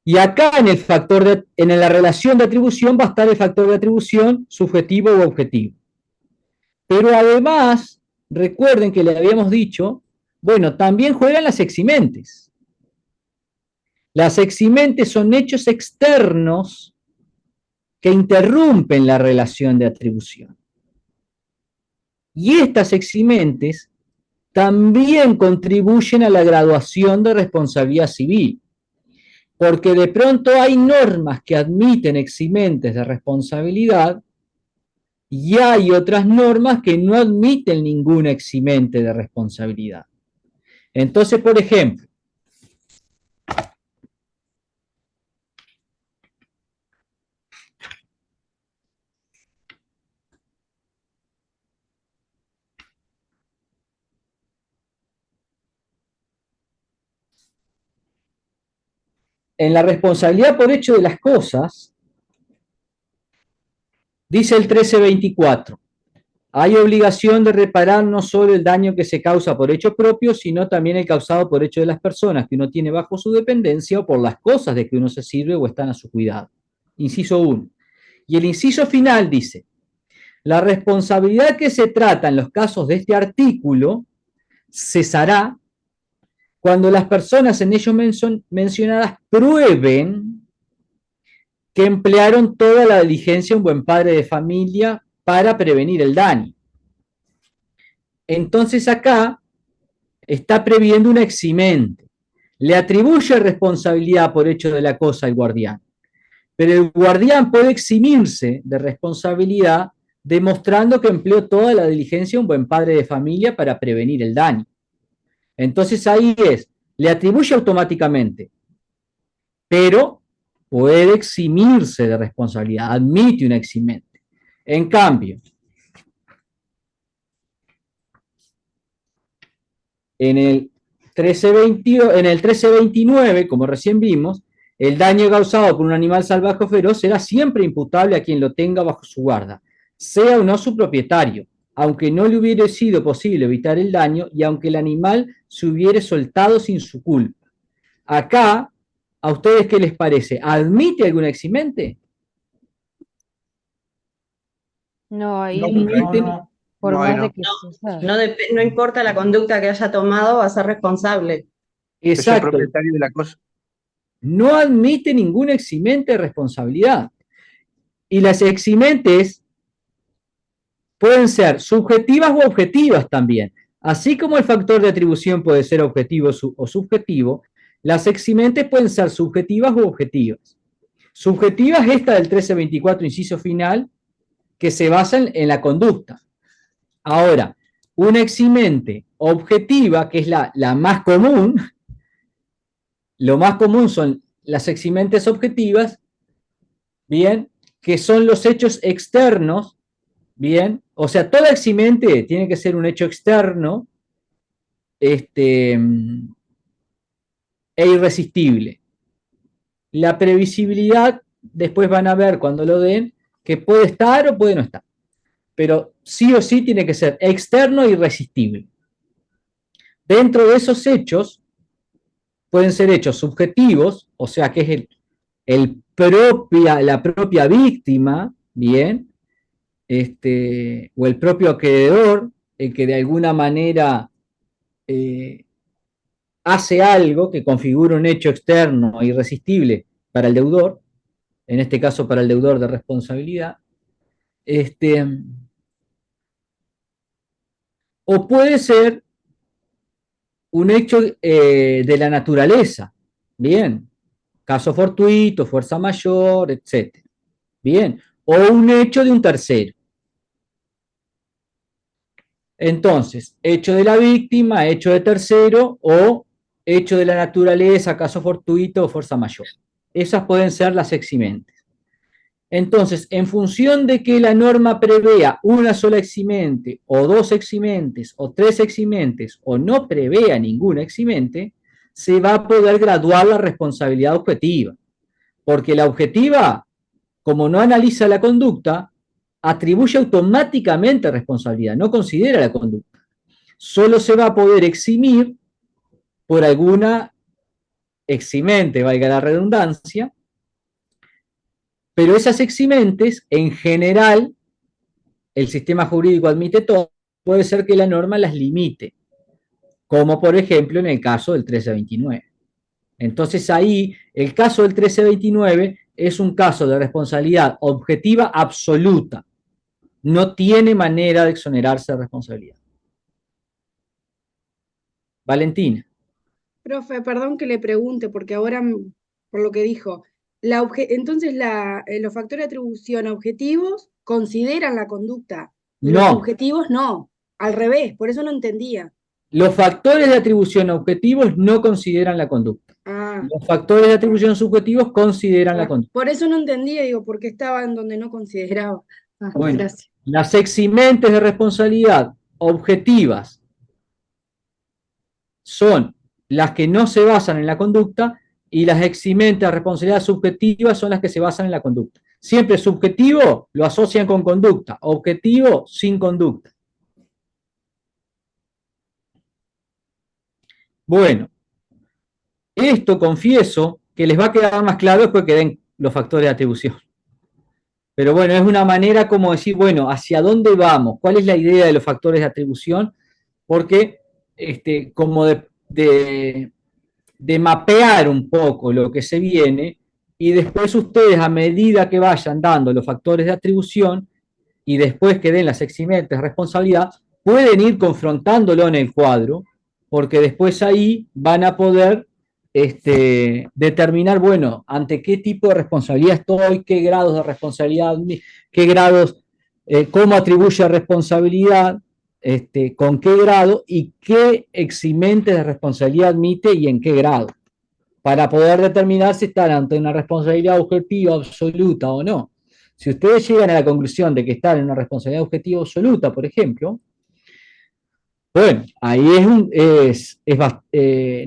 Y acá en la relación de atribución va a estar el factor de atribución subjetivo u objetivo. Pero además, recuerden que le habíamos dicho, bueno, también juegan las eximentes. Las eximentes son hechos externos que interrumpen la relación de atribución. Y estas eximentes también contribuyen a la graduación de responsabilidad civil, porque de pronto hay normas que admiten eximentes de responsabilidad y hay otras normas que no admiten ninguna eximente de responsabilidad. Entonces, por ejemplo, en la responsabilidad por hecho de las cosas, dice el 1324, hay obligación de reparar no solo el daño que se causa por hecho propio, sino también el causado por hecho de las personas que uno tiene bajo su dependencia o por las cosas de que uno se sirve o están a su cuidado. Inciso 1. Y el inciso final dice, la responsabilidad que se trata en los casos de este artículo cesará cuando las personas en ellos mencionadas prueben que emplearon toda la diligencia un buen padre de familia para prevenir el daño. Entonces acá está previendo una eximente. Le atribuye responsabilidad por hecho de la cosa al guardián, pero el guardián puede eximirse de responsabilidad demostrando que empleó toda la diligencia un buen padre de familia para prevenir el daño. Entonces ahí le atribuye automáticamente, pero puede eximirse de responsabilidad, admite una eximente. En cambio, en el 1329, como recién vimos, el daño causado por un animal salvaje o feroz será siempre imputable a quien lo tenga bajo su guarda, sea o no su propietario, aunque no le hubiera sido posible evitar el daño y aunque el animal se hubiere soltado sin su culpa. Acá, ¿a ustedes qué les parece? ¿Admite alguna eximente? No, ahí por No, más no. de que sea. No importa la conducta que haya tomado, va a ser responsable. Es el Exacto. propietario de la cosa. No admite ninguna eximente de responsabilidad. Y las eximentes pueden ser subjetivas o objetivas también. Así como el factor de atribución puede ser objetivo o subjetivo, las eximentes pueden ser subjetivas u objetivas. Subjetivas es esta del 1324, inciso final, que se basa en la conducta. Ahora, una eximente objetiva, que es la más común, lo más común son las eximentes objetivas, bien, que son los hechos externos, bien, o sea, toda eximente tiene que ser un hecho externo, e irresistible. La previsibilidad, después van a ver cuando lo den, que puede estar o puede no estar, pero sí o sí tiene que ser externo e irresistible. Dentro de esos hechos, pueden ser hechos subjetivos, o sea que es la propia víctima, bien, o el propio acreedor, el que de alguna manera hace algo que configura un hecho externo e irresistible para el deudor, en este caso para el deudor de responsabilidad, o puede ser un hecho de la naturaleza, bien, caso fortuito, fuerza mayor, etc. Bien, o un hecho de un tercero. Entonces, hecho de la víctima, hecho de tercero o hecho de la naturaleza, caso fortuito o fuerza mayor. Esas pueden ser las eximentes. Entonces, en función de que la norma prevea una sola eximente o dos eximentes o tres eximentes o no prevea ninguna eximente, se va a poder graduar la responsabilidad objetiva. Porque la objetiva, como no analiza la conducta, atribuye automáticamente responsabilidad, no considera la conducta. Solo se va a poder eximir por alguna eximente, valga la redundancia, pero esas eximentes, en general, el sistema jurídico admite todo, puede ser que la norma las limite, como por ejemplo en el caso del 1329. Entonces ahí, el caso del 1329 es un caso de responsabilidad objetiva absoluta. No tiene manera de exonerarse de responsabilidad. Valentina. Profe, perdón que le pregunte, porque ahora, por lo que dijo, entonces los factores de atribución objetivos consideran la conducta, y los No, subjetivos no, al revés, por eso no entendía. los factores de atribución objetivos no consideran la conducta. Ah, Los factores de atribución subjetivos consideran la conducta. por eso no entendía, digo, porque estaba en donde no consideraba. Ah, Bueno, gracias. las eximentes de responsabilidad objetivas son las que no se basan en la conducta y las eximentes de responsabilidad subjetiva son las que se basan en la conducta. Siempre subjetivo lo asocian con conducta, objetivo sin conducta. Bueno, esto confieso que les va a quedar más claro después que den los factores de atribución. Pero bueno, es una manera como decir, bueno, ¿hacia dónde vamos? ¿Cuál es la idea de los factores de atribución? Porque como de mapear un poco lo que se viene y después ustedes a medida que vayan dando los factores de atribución y después que den las eximentes de responsabilidad, pueden ir confrontándolo en el cuadro, porque después ahí van a poder determinar, bueno, ante qué tipo de responsabilidad estoy, qué grados de responsabilidad, qué grados, cómo atribuye responsabilidad, con qué grado y qué eximentes de responsabilidad admite y en qué grado, para poder determinar si están ante una responsabilidad objetiva absoluta o no. Si ustedes llegan a la conclusión de que están en una responsabilidad objetiva absoluta, por ejemplo, bueno, ahí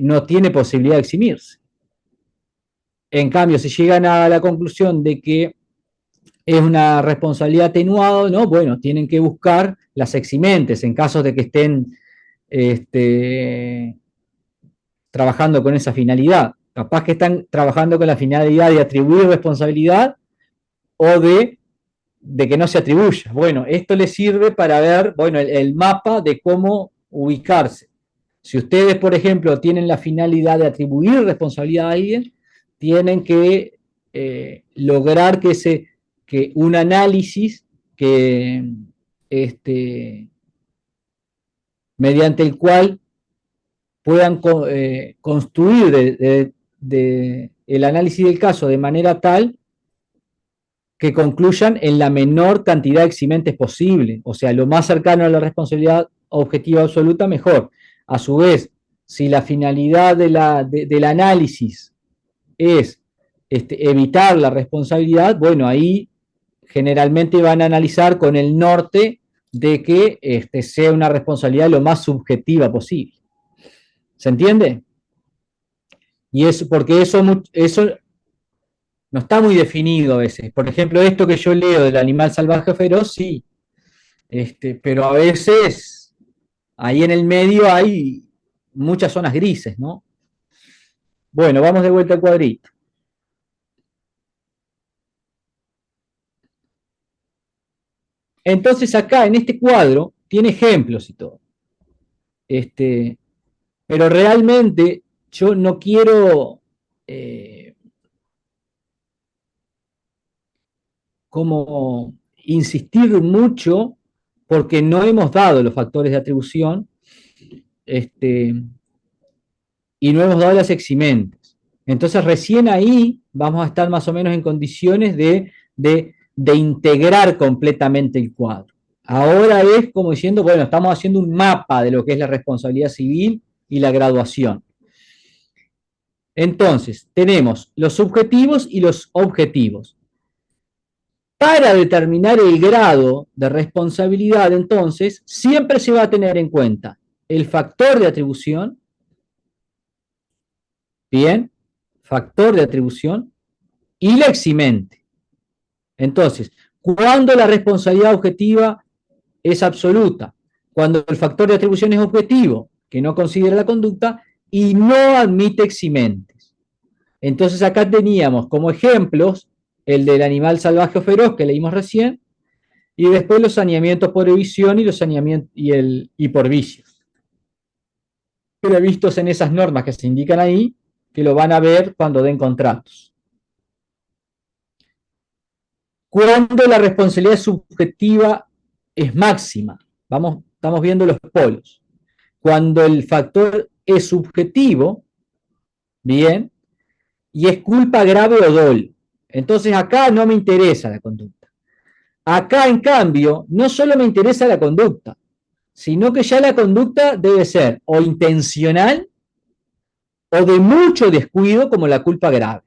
no tiene posibilidad de eximirse. En cambio, si llegan a la conclusión de que es una responsabilidad atenuada, ¿no? Bueno, tienen que buscar las eximentes en caso de que estén trabajando con esa finalidad. Capaz que están trabajando con la finalidad de atribuir responsabilidad o de que no se atribuya. Bueno, esto les sirve para ver, bueno, el mapa de cómo ubicarse. Si ustedes, por ejemplo, tienen la finalidad de atribuir responsabilidad a alguien, tienen que lograr que un análisis mediante el cual puedan construir el análisis del caso de manera tal que concluyan en la menor cantidad de eximentes posible, o sea, lo más cercano a la responsabilidad objetiva absoluta, mejor. A su vez, si la finalidad del análisis es evitar la responsabilidad, bueno, ahí generalmente van a analizar con el norte de que sea una responsabilidad lo más subjetiva posible. ¿Se entiende? Y es porque eso no está muy definido a veces. Por ejemplo, esto que yo leo del animal salvaje feroz, sí. Pero a veces ahí en el medio hay muchas zonas grises, ¿no? Bueno, vamos de vuelta al cuadrito. Entonces acá en este cuadro tiene ejemplos y todo. Pero realmente yo no quiero como insistir mucho porque no hemos dado los factores de atribución y no hemos dado las eximentes. Entonces recién ahí vamos a estar más o menos en condiciones de integrar completamente el cuadro. Ahora es como diciendo, bueno, estamos haciendo un mapa de lo que es la responsabilidad civil y la graduación. Entonces, tenemos los subjetivos y los objetivos. Para determinar el grado de responsabilidad, entonces, siempre se va a tener en cuenta el factor de atribución, bien, factor de atribución, y la eximente. Entonces, cuando la responsabilidad objetiva es absoluta, cuando el factor de atribución es objetivo, que no considera la conducta, y no admite eximentes. Entonces acá teníamos como ejemplos el del animal salvaje o feroz que leímos recién, y después los saneamientos por evicción y los saneamientos y por vicios. Previstos en esas normas que se indican ahí, que lo van a ver cuando den contratos. Cuando la responsabilidad subjetiva es máxima, estamos viendo los polos. Cuando el factor es subjetivo, bien, y es culpa grave o dolo. Entonces acá no me interesa la conducta. Acá, en cambio, no solo me interesa la conducta, sino que ya la conducta debe ser o intencional o de mucho descuido como la culpa grave.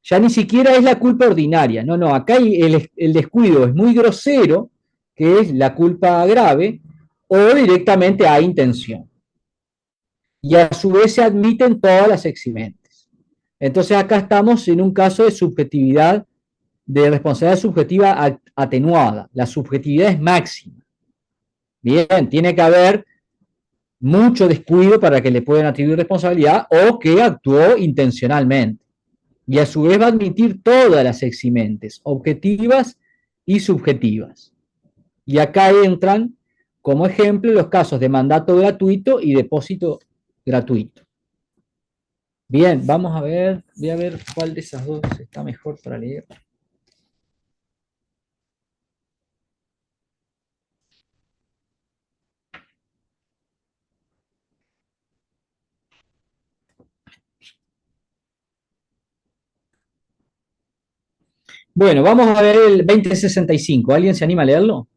Ya ni siquiera es la culpa ordinaria. No, no, acá el descuido es muy grosero, que es la culpa grave, o directamente hay intención. Y a su vez se admiten todas las eximentes. Entonces acá estamos en un caso de subjetividad, de responsabilidad subjetiva atenuada. La subjetividad es máxima. Bien, tiene que haber mucho descuido para que le puedan atribuir responsabilidad o que actuó intencionalmente. Y a su vez va a admitir todas las eximentes, objetivas y subjetivas. Y acá entran como ejemplo los casos de mandato gratuito y depósito gratuito. Bien, vamos a ver, voy a ver cuál de esas dos está mejor para leer. Bueno, vamos a ver el 2065. ¿Alguien se anima a leerlo?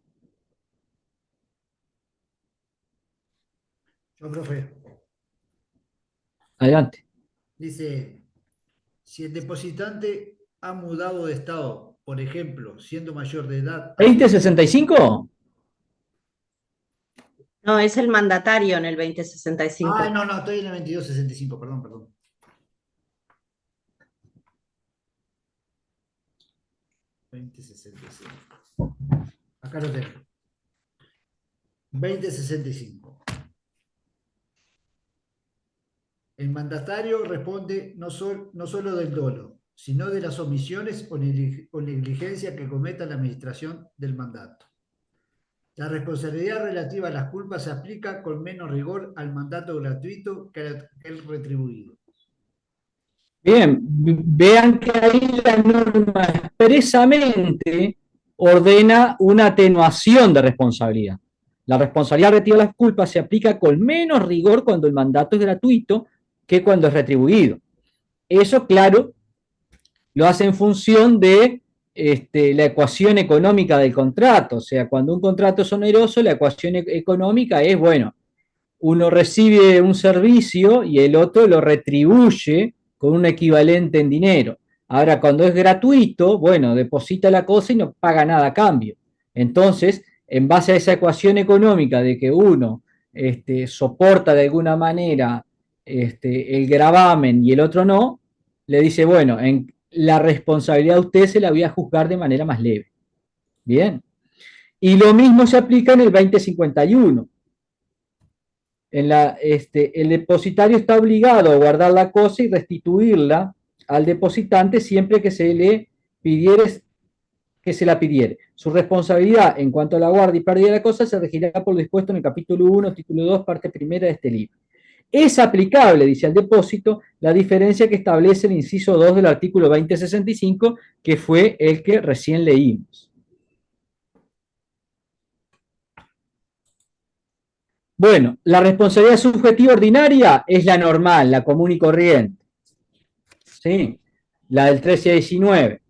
Yo, profe. Adelante. Dice, si el depositante ha mudado de estado, por ejemplo, siendo mayor de edad. ¿2065? No, es el mandatario en el 2065. Ah, no, estoy en el 2265, perdón. Acá lo tengo. 2065. El mandatario responde no solo del dolo, sino de las omisiones o negligencia que cometa la administración del mandato. La responsabilidad relativa a las culpas se aplica con menos rigor al mandato gratuito que el retribuido. Bien, vean que ahí la norma expresamente ordena una atenuación de responsabilidad. La responsabilidad relativa a las culpas se aplica con menos rigor cuando el mandato es gratuito que cuando es retribuido. Eso, claro, lo hace en función de la ecuación económica del contrato. O sea, cuando un contrato es oneroso, la ecuación económica es, bueno, uno recibe un servicio y el otro lo retribuye con un equivalente en dinero. Ahora, cuando es gratuito, bueno, deposita la cosa y no paga nada a cambio. Entonces, en base a esa ecuación económica de que uno soporta de alguna manera el gravamen y el otro no, le dice, bueno, en la responsabilidad de usted se la voy a juzgar de manera más leve. Bien. Y lo mismo se aplica en el 2051. El depositario está obligado a guardar la cosa y restituirla al depositante siempre que se le pidiere que se la pidiere. Su responsabilidad en cuanto a la guardia y pérdida de la cosa se regirá por lo dispuesto en el capítulo 1, título 2, parte primera de este libro. Es aplicable, dice al depósito, la diferencia que establece el inciso 2 del artículo 2065, que fue el que recién leímos. Bueno, la responsabilidad subjetiva ordinaria es la normal, la común y corriente. ¿Sí? La del 13 a 19.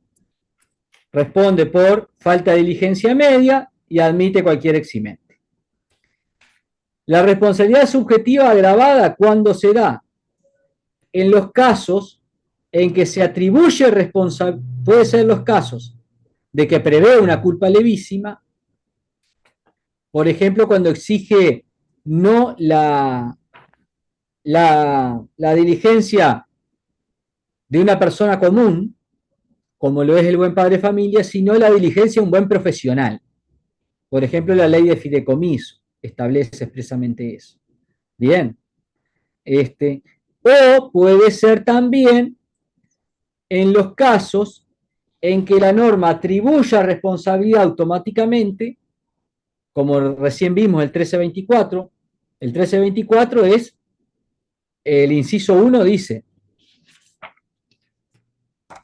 Responde por falta de diligencia media y admite cualquier eximente. La responsabilidad subjetiva agravada, ¿cuándo se da? En los casos en que se atribuye responsabilidad, puede ser los casos de que prevé una culpa levísima, por ejemplo, cuando exige no la diligencia de una persona común, como lo es el buen padre de familia, sino la diligencia de un buen profesional. Por ejemplo, la ley de fideicomiso establece expresamente eso. Bien. O puede ser también en los casos en que la norma atribuya responsabilidad automáticamente, como recién vimos el 1324. El 1324 es, el inciso 1 dice,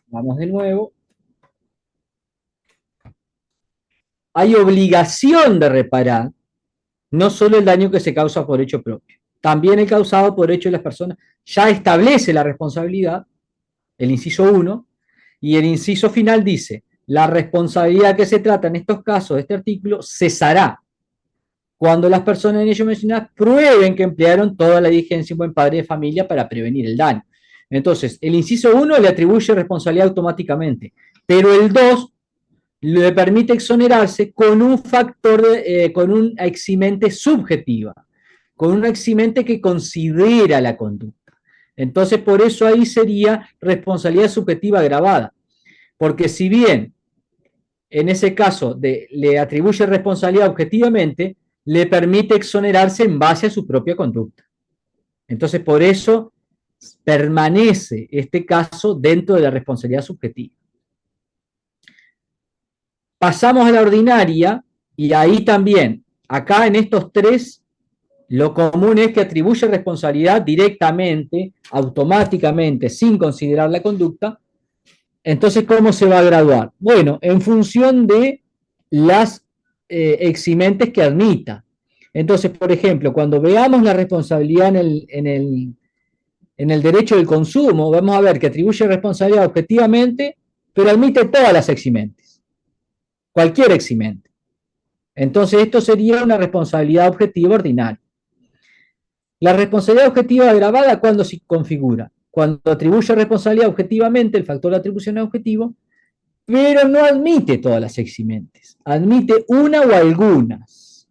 vamos de nuevo, hay obligación de reparar no solo el daño que se causa por hecho propio, también el causado por hecho de las personas. Ya establece la responsabilidad, el inciso 1, y el inciso final dice, la responsabilidad que se trata en estos casos de este artículo cesará cuando las personas en ello mencionadas prueben que emplearon toda la diligencia de un buen padre de familia para prevenir el daño. Entonces, el inciso 1 le atribuye responsabilidad automáticamente, pero el 2 le permite exonerarse con un factor, con una eximente subjetiva, con una eximente que considera la conducta. Entonces, por eso ahí sería responsabilidad subjetiva agravada, porque si bien en ese caso le atribuye responsabilidad objetivamente, le permite exonerarse en base a su propia conducta. Entonces, por eso permanece este caso dentro de la responsabilidad subjetiva. Pasamos a la ordinaria, y ahí también, acá en estos tres, lo común es que atribuye responsabilidad directamente, automáticamente, sin considerar la conducta. Entonces, ¿cómo se va a graduar? Bueno, en función de las eximentes que admita. Entonces, por ejemplo, cuando veamos la responsabilidad en el derecho del consumo, vamos a ver que atribuye responsabilidad objetivamente, pero admite todas las eximentes, cualquier eximente. Entonces, esto sería una responsabilidad objetiva ordinaria. La responsabilidad objetiva agravada, ¿cuándo se configura? Cuando atribuye responsabilidad objetivamente, el factor de atribución es objetivo, pero no admite todas las eximentes, admite una o algunas.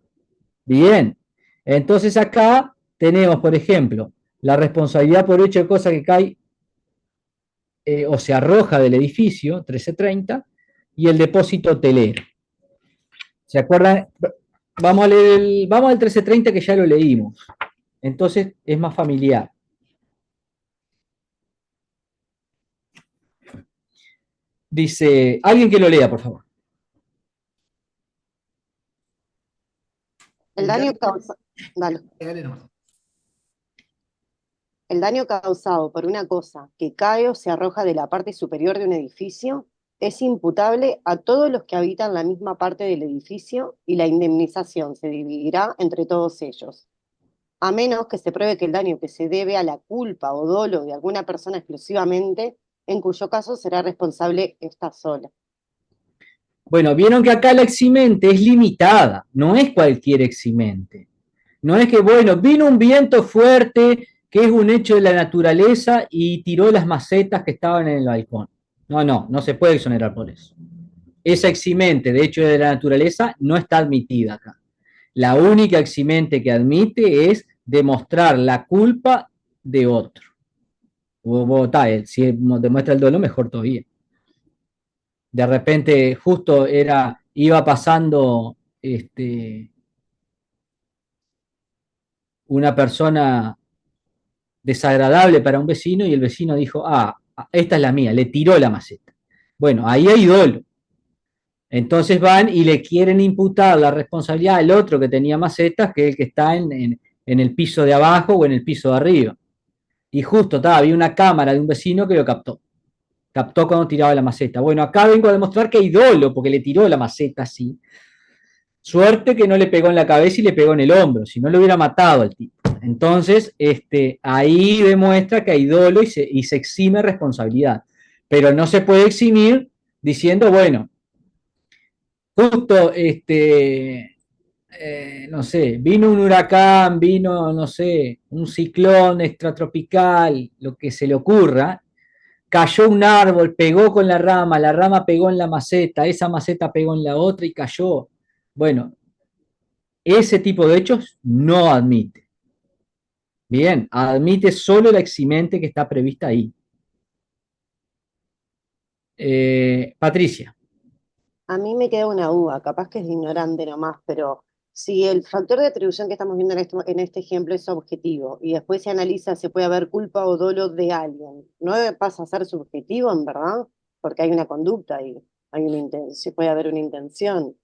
Bien, entonces acá tenemos, por ejemplo, la responsabilidad por hecho de cosa que cae o se arroja del edificio, 1330, y el depósito hotelero. ¿Se acuerdan? Vamos al 1330 que ya lo leímos. Entonces es más familiar. Dice, alguien que lo lea, por favor. El daño causado. Dale. El daño causado por una cosa que cae o se arroja de la parte superior de un edificio es imputable a todos los que habitan la misma parte del edificio y la indemnización se dividirá entre todos ellos, a menos que se pruebe que el daño que se debe a la culpa o dolo de alguna persona exclusivamente, en cuyo caso será responsable esta sola. Bueno, vieron que acá la eximente es limitada, no es cualquier eximente. No es que, bueno, vino un viento fuerte, que es un hecho de la naturaleza, y tiró las macetas que estaban en el balcón. No se puede exonerar por eso. Esa eximente de hecho de la naturaleza no está admitida acá. La única eximente que admite es demostrar la culpa de otro. Si demuestra el dolo, mejor todavía. De repente, justo iba pasando una persona desagradable para un vecino y el vecino dijo, esta es la mía, le tiró la maceta. Bueno, ahí hay dolo. Entonces van y le quieren imputar la responsabilidad al otro que tenía macetas, que es el que está en en el piso de abajo o en el piso de arriba. Y justo había una cámara de un vecino que lo captó. Captó cuando tiraba la maceta. Bueno, acá vengo a demostrar que hay dolo, porque le tiró la maceta así. Suerte que no le pegó en la cabeza y le pegó en el hombro, si no lo hubiera matado al tipo. Entonces, ahí demuestra que hay dolo y se exime responsabilidad. Pero no se puede eximir diciendo, bueno, justo, no sé, vino un huracán, vino, no sé, un ciclón extratropical, lo que se le ocurra, cayó un árbol, pegó con la rama pegó en la maceta, esa maceta pegó en la otra y cayó. Bueno, ese tipo de hechos no admite. Bien, admite solo la eximente que está prevista ahí. Patricia. A mí me queda una duda, capaz que es ignorante nomás, pero si el factor de atribución que estamos viendo en este ejemplo es objetivo y después se analiza, se puede haber culpa o dolo de alguien, ¿no pasa a ser subjetivo en verdad? Porque hay una conducta y se puede haber una intención.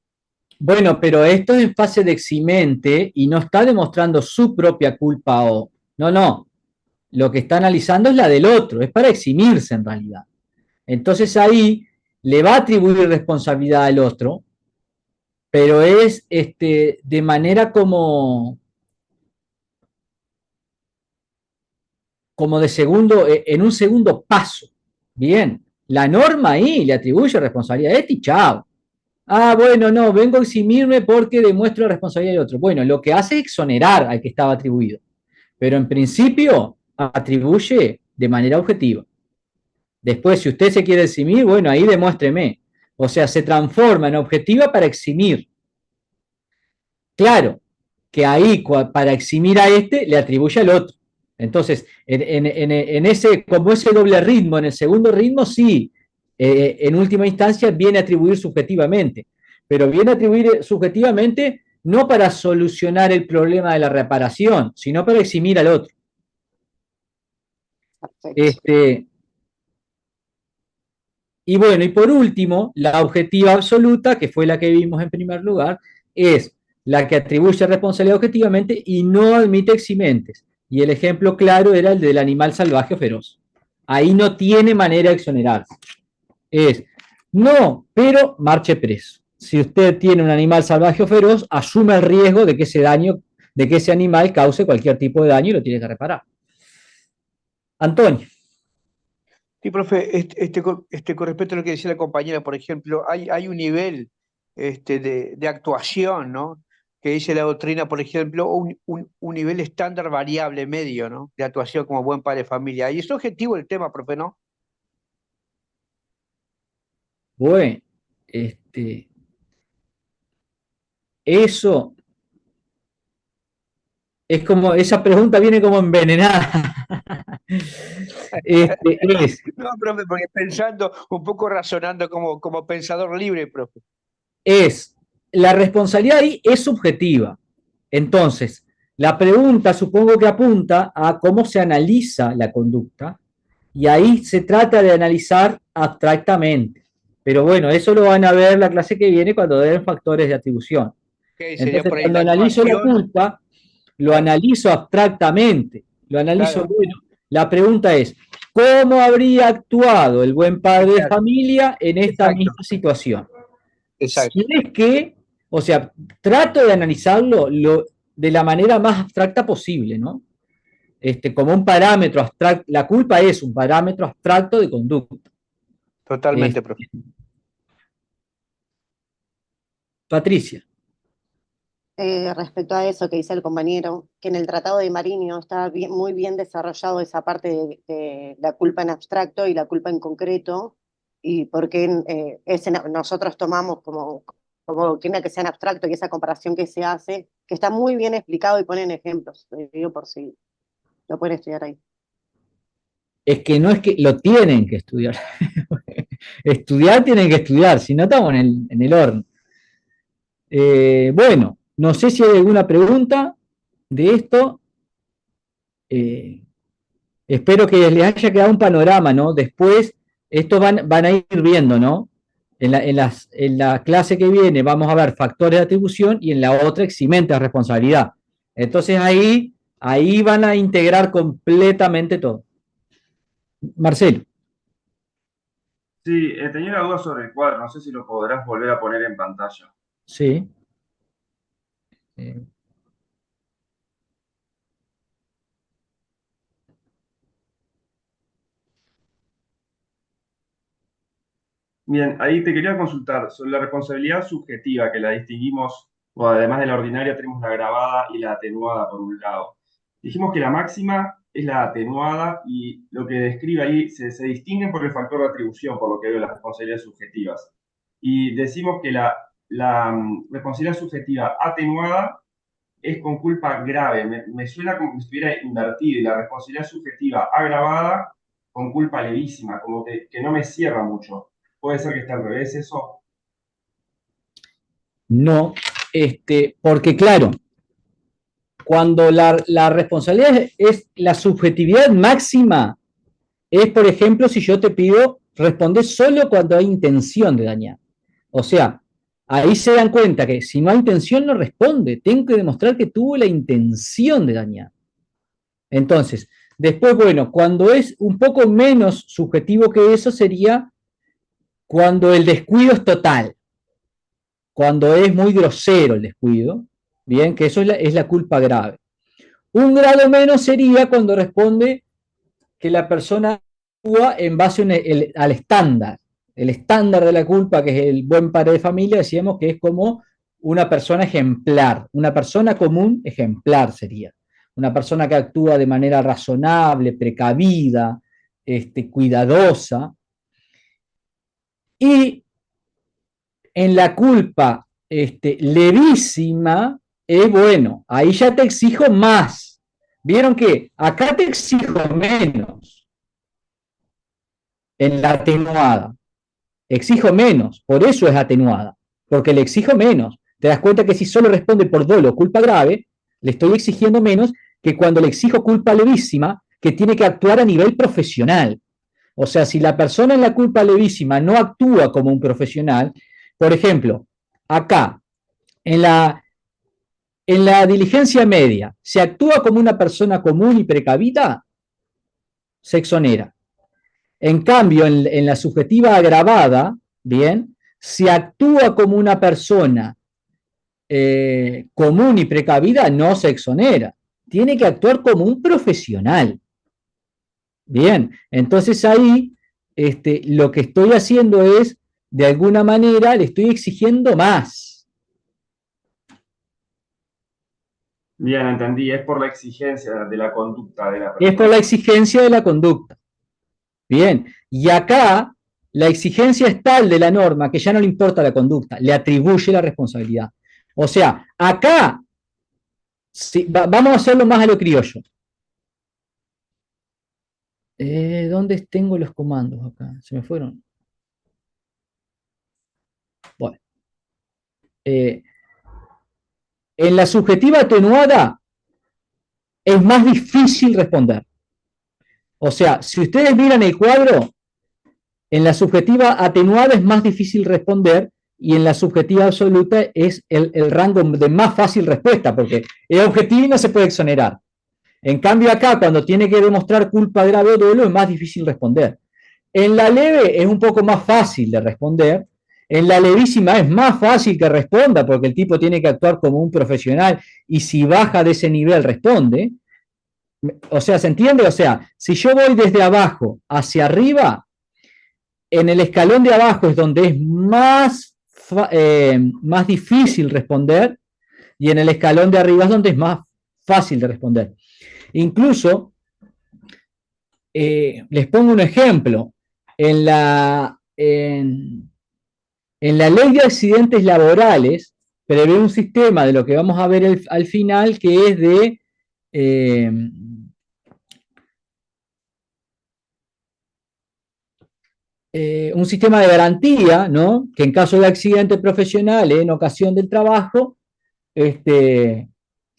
Bueno, pero esto es en fase de eximente y no está demostrando su propia culpa o... No. Lo que está analizando es la del otro, es para eximirse en realidad. Entonces ahí le va a atribuir responsabilidad al otro, pero es de manera como de segundo, en un segundo paso. Bien, la norma ahí le atribuye responsabilidad a este y chao. Ah, bueno, no, vengo a eximirme porque demuestro la responsabilidad del otro. Bueno, lo que hace es exonerar al que estaba atribuido, pero en principio atribuye de manera objetiva. Después, si usted se quiere eximir, bueno, ahí demuéstreme. O sea, se transforma en objetiva para eximir. Claro, que ahí para eximir a este le atribuye al otro. Entonces, como ese doble ritmo, en el segundo ritmo, sí, en última instancia viene a atribuir subjetivamente, pero viene a atribuir subjetivamente no para solucionar el problema de la reparación, sino para eximir al otro. Y bueno, y por último, la objetiva absoluta, que fue la que vimos en primer lugar, es la que atribuye responsabilidad objetivamente y no admite eximentes. Y el ejemplo claro era el del animal salvaje o feroz. Ahí no tiene manera de exonerarse. No, pero marche preso. Si usted tiene un animal salvaje o feroz, asume el riesgo de que ese animal cause cualquier tipo de daño y lo tiene que reparar. Antonio. Sí, profe, con respecto a lo que decía la compañera, por ejemplo, hay un nivel de actuación, ¿no? Que dice la doctrina, por ejemplo, un nivel estándar variable medio, ¿no? De actuación como buen padre de familia. Y es objetivo el tema, profe, ¿no? Bueno, eso es como, esa pregunta viene como envenenada. No, profe, porque pensando, un poco razonando como pensador libre, profe. La responsabilidad ahí es subjetiva. Entonces, la pregunta supongo que apunta a cómo se analiza la conducta y ahí se trata de analizar abstractamente. Pero bueno, eso lo van a ver la clase que viene cuando den factores de atribución. Entonces, cuando analizo la culpa, lo analizo abstractamente. Lo analizo, bueno, la pregunta es, ¿cómo habría actuado el buen padre de familia en esta misma situación? Exacto. Si es que, o sea, trato de analizarlo de la manera más abstracta posible, ¿no? Como un parámetro abstracto, la culpa es un parámetro abstracto de conducta. Totalmente, profe. Patricia. Respecto a eso que dice el compañero, que en el Tratado de Marinho está muy bien desarrollado esa parte de la culpa en abstracto y la culpa en concreto, y porque nosotros tomamos como doctrina que sea en abstracto y esa comparación que se hace, que está muy bien explicado y ponen ejemplos, digo por si lo pueden estudiar ahí. Es que no es que lo tienen que estudiar. Estudiar tienen que estudiar, si no estamos en el horno. Bueno, no sé si hay alguna pregunta de esto. Espero que les haya quedado un panorama, ¿no? Después, estos van a ir viendo, ¿no? En la clase que viene vamos a ver factores de atribución y en la otra eximente de responsabilidad. Entonces ahí Ahí van a integrar completamente todo. Marcelo. Sí, tenía una duda sobre el cuadro, no sé si lo podrás volver a poner en pantalla. Sí. Bien, ahí te quería consultar sobre la responsabilidad subjetiva, que la distinguimos, o además de la ordinaria, tenemos la agravada y la atenuada por un lado. Dijimos que la máxima es la atenuada y lo que describe ahí se distinguen por el factor de atribución, por lo que veo las responsabilidades subjetivas. Y decimos que la responsabilidad subjetiva atenuada es con culpa grave. Me suena como que estuviera invertido y la responsabilidad subjetiva agravada con culpa levísima, como que no me cierra mucho. ¿Puede ser que esté al revés eso? No, porque claro, cuando la responsabilidad es la subjetividad máxima, es por ejemplo si yo te pido responder solo cuando hay intención de dañar. O sea, ahí se dan cuenta que si no hay intención no responde, tengo que demostrar que tuvo la intención de dañar. Entonces, después, bueno, cuando es un poco menos subjetivo que eso sería cuando el descuido es total, cuando es muy grosero el descuido, bien, que eso es la culpa grave. Un grado menos sería cuando responde que la persona actúa en base al estándar. El estándar de la culpa, que es el buen padre de familia, decíamos que es como una persona ejemplar, una persona común ejemplar sería. Una persona que actúa de manera razonable, precavida, cuidadosa. Y en la culpa levísima, bueno, ahí ya te exijo más. ¿Vieron que acá te exijo menos? En la atenuada. Exijo menos, por eso es atenuada, porque le exijo menos. Te das cuenta que si solo responde por dolo o culpa grave, le estoy exigiendo menos que cuando le exijo culpa levísima, que tiene que actuar a nivel profesional. O sea, si la persona en la culpa levísima no actúa como un profesional, por ejemplo, acá, en la diligencia media, se actúa como una persona común y precavida, se exonera. En cambio, en la subjetiva agravada, bien, se actúa como una persona común y precavida, no se exonera. Tiene que actuar como un profesional. Bien, entonces ahí lo que estoy haciendo es, de alguna manera, le estoy exigiendo más. Bien, entendí. Es por la exigencia de la conducta de la persona. Es por la exigencia de la conducta. Bien, y acá la exigencia es tal de la norma que ya no le importa la conducta, le atribuye la responsabilidad. O sea, acá, vamos a hacerlo más a lo criollo. ¿Dónde tengo los comandos acá? Se me fueron. Bueno. En la subjetiva atenuada es más difícil responder. O sea, si ustedes miran el cuadro, en la subjetiva atenuada es más difícil responder y en la subjetiva absoluta es el rango de más fácil respuesta, porque es objetivo y no se puede exonerar. En cambio acá, cuando tiene que demostrar culpa grave o dolo, es más difícil responder. En la leve es un poco más fácil de responder. En la levísima es más fácil que responda, porque el tipo tiene que actuar como un profesional y si baja de ese nivel responde. O sea, ¿se entiende? O sea, si yo voy desde abajo hacia arriba, en el escalón de abajo es donde es más difícil responder y en el escalón de arriba es donde es más fácil de responder. Incluso, les pongo un ejemplo. En la ley de accidentes laborales prevé un sistema de lo que vamos a ver al final que es de un sistema de garantía, ¿no? Que en caso de accidente profesional en ocasión del trabajo, se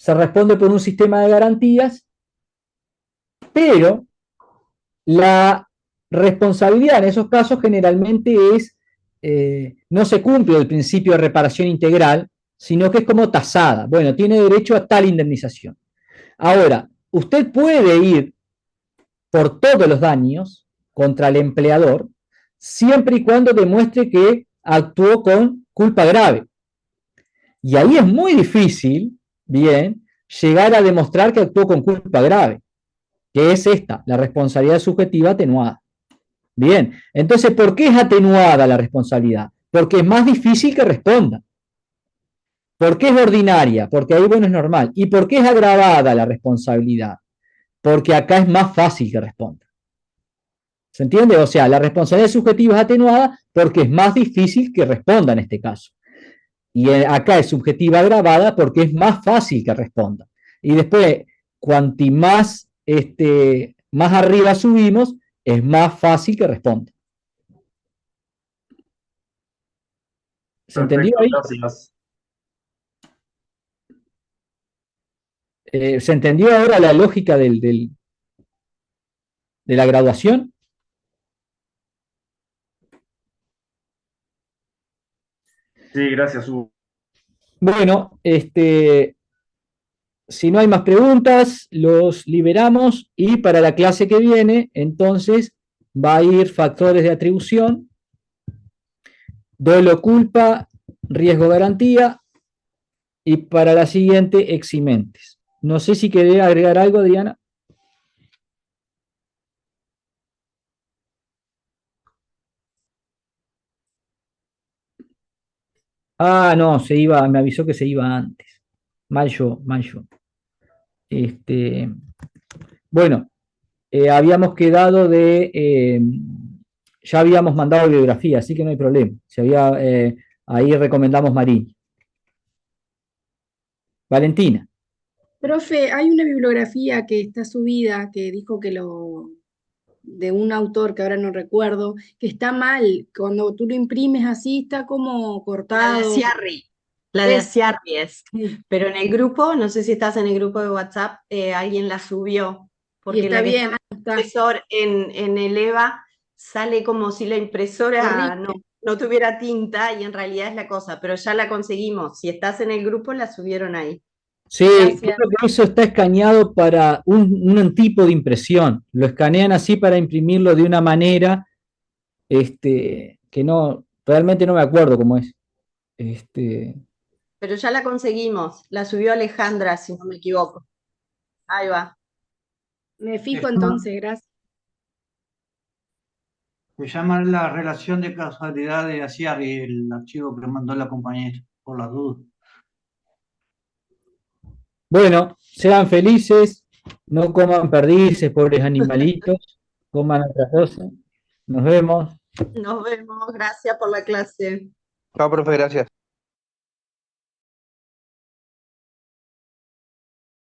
responde por un sistema de garantías, pero la responsabilidad en esos casos generalmente no se cumple el principio de reparación integral, sino que es como tasada. Bueno, tiene derecho a tal indemnización. Ahora, usted puede ir por todos los daños contra el empleador, siempre y cuando demuestre que actuó con culpa grave. Y ahí es muy difícil, bien, llegar a demostrar que actuó con culpa grave, que es esta, la responsabilidad subjetiva atenuada. Bien, entonces, ¿por qué es atenuada la responsabilidad? Porque es más difícil que responda. ¿Por qué es ordinaria? Porque ahí, bueno, es normal. ¿Y por qué es agravada la responsabilidad? Porque acá es más fácil que responda. ¿Se entiende? O sea, la responsabilidad subjetiva es atenuada porque es más difícil que responda en este caso. Y acá es subjetiva agravada porque es más fácil que responda. Y después, cuanto más, más arriba subimos, es más fácil que responda. ¿Se entendió ahí? Gracias. ¿Se entendió ahora la lógica de la graduación? Sí, gracias, Hugo. Bueno, si no hay más preguntas, los liberamos y para la clase que viene, entonces, va a ir factores de atribución, dolo, culpa, riesgo, garantía y para la siguiente, eximentes. No sé si quería agregar algo, Adriana. Ah, no, me avisó que se iba antes. Mal yo. Bueno, habíamos quedado ya habíamos mandado bibliografía, así que no hay problema. Ahí recomendamos Marín. Valentina. Profe, hay una bibliografía que está subida que dijo que de un autor que ahora no recuerdo, que está mal. Cuando tú lo imprimes así, está como La de cortado. Ciarri. La de Es- Ciarri es. Sí. Pero en el grupo, no sé si estás en el grupo de WhatsApp, alguien la subió. Y Porque está la que bien, está está profesor en el EVA sale como si la impresora horrible. no tuviera tinta y en realidad es la cosa. Pero ya la conseguimos. Si estás en el grupo, la subieron ahí. Sí, Gracias. creo que eso está escaneado para un tipo de impresión. Lo escanean así para imprimirlo de una manera que realmente no me acuerdo cómo es. Pero ya la conseguimos. La subió Alejandra, si no me equivoco. Ahí va. Me fijo Se entonces, gracias. llama la relación de causalidad de Ciarri, el archivo que mandó la compañera, por las dudas. Bueno, sean felices, no coman perdices, pobres animalitos, coman otras cosas. Nos vemos. Nos vemos. Gracias por la clase. Chao, profe, gracias.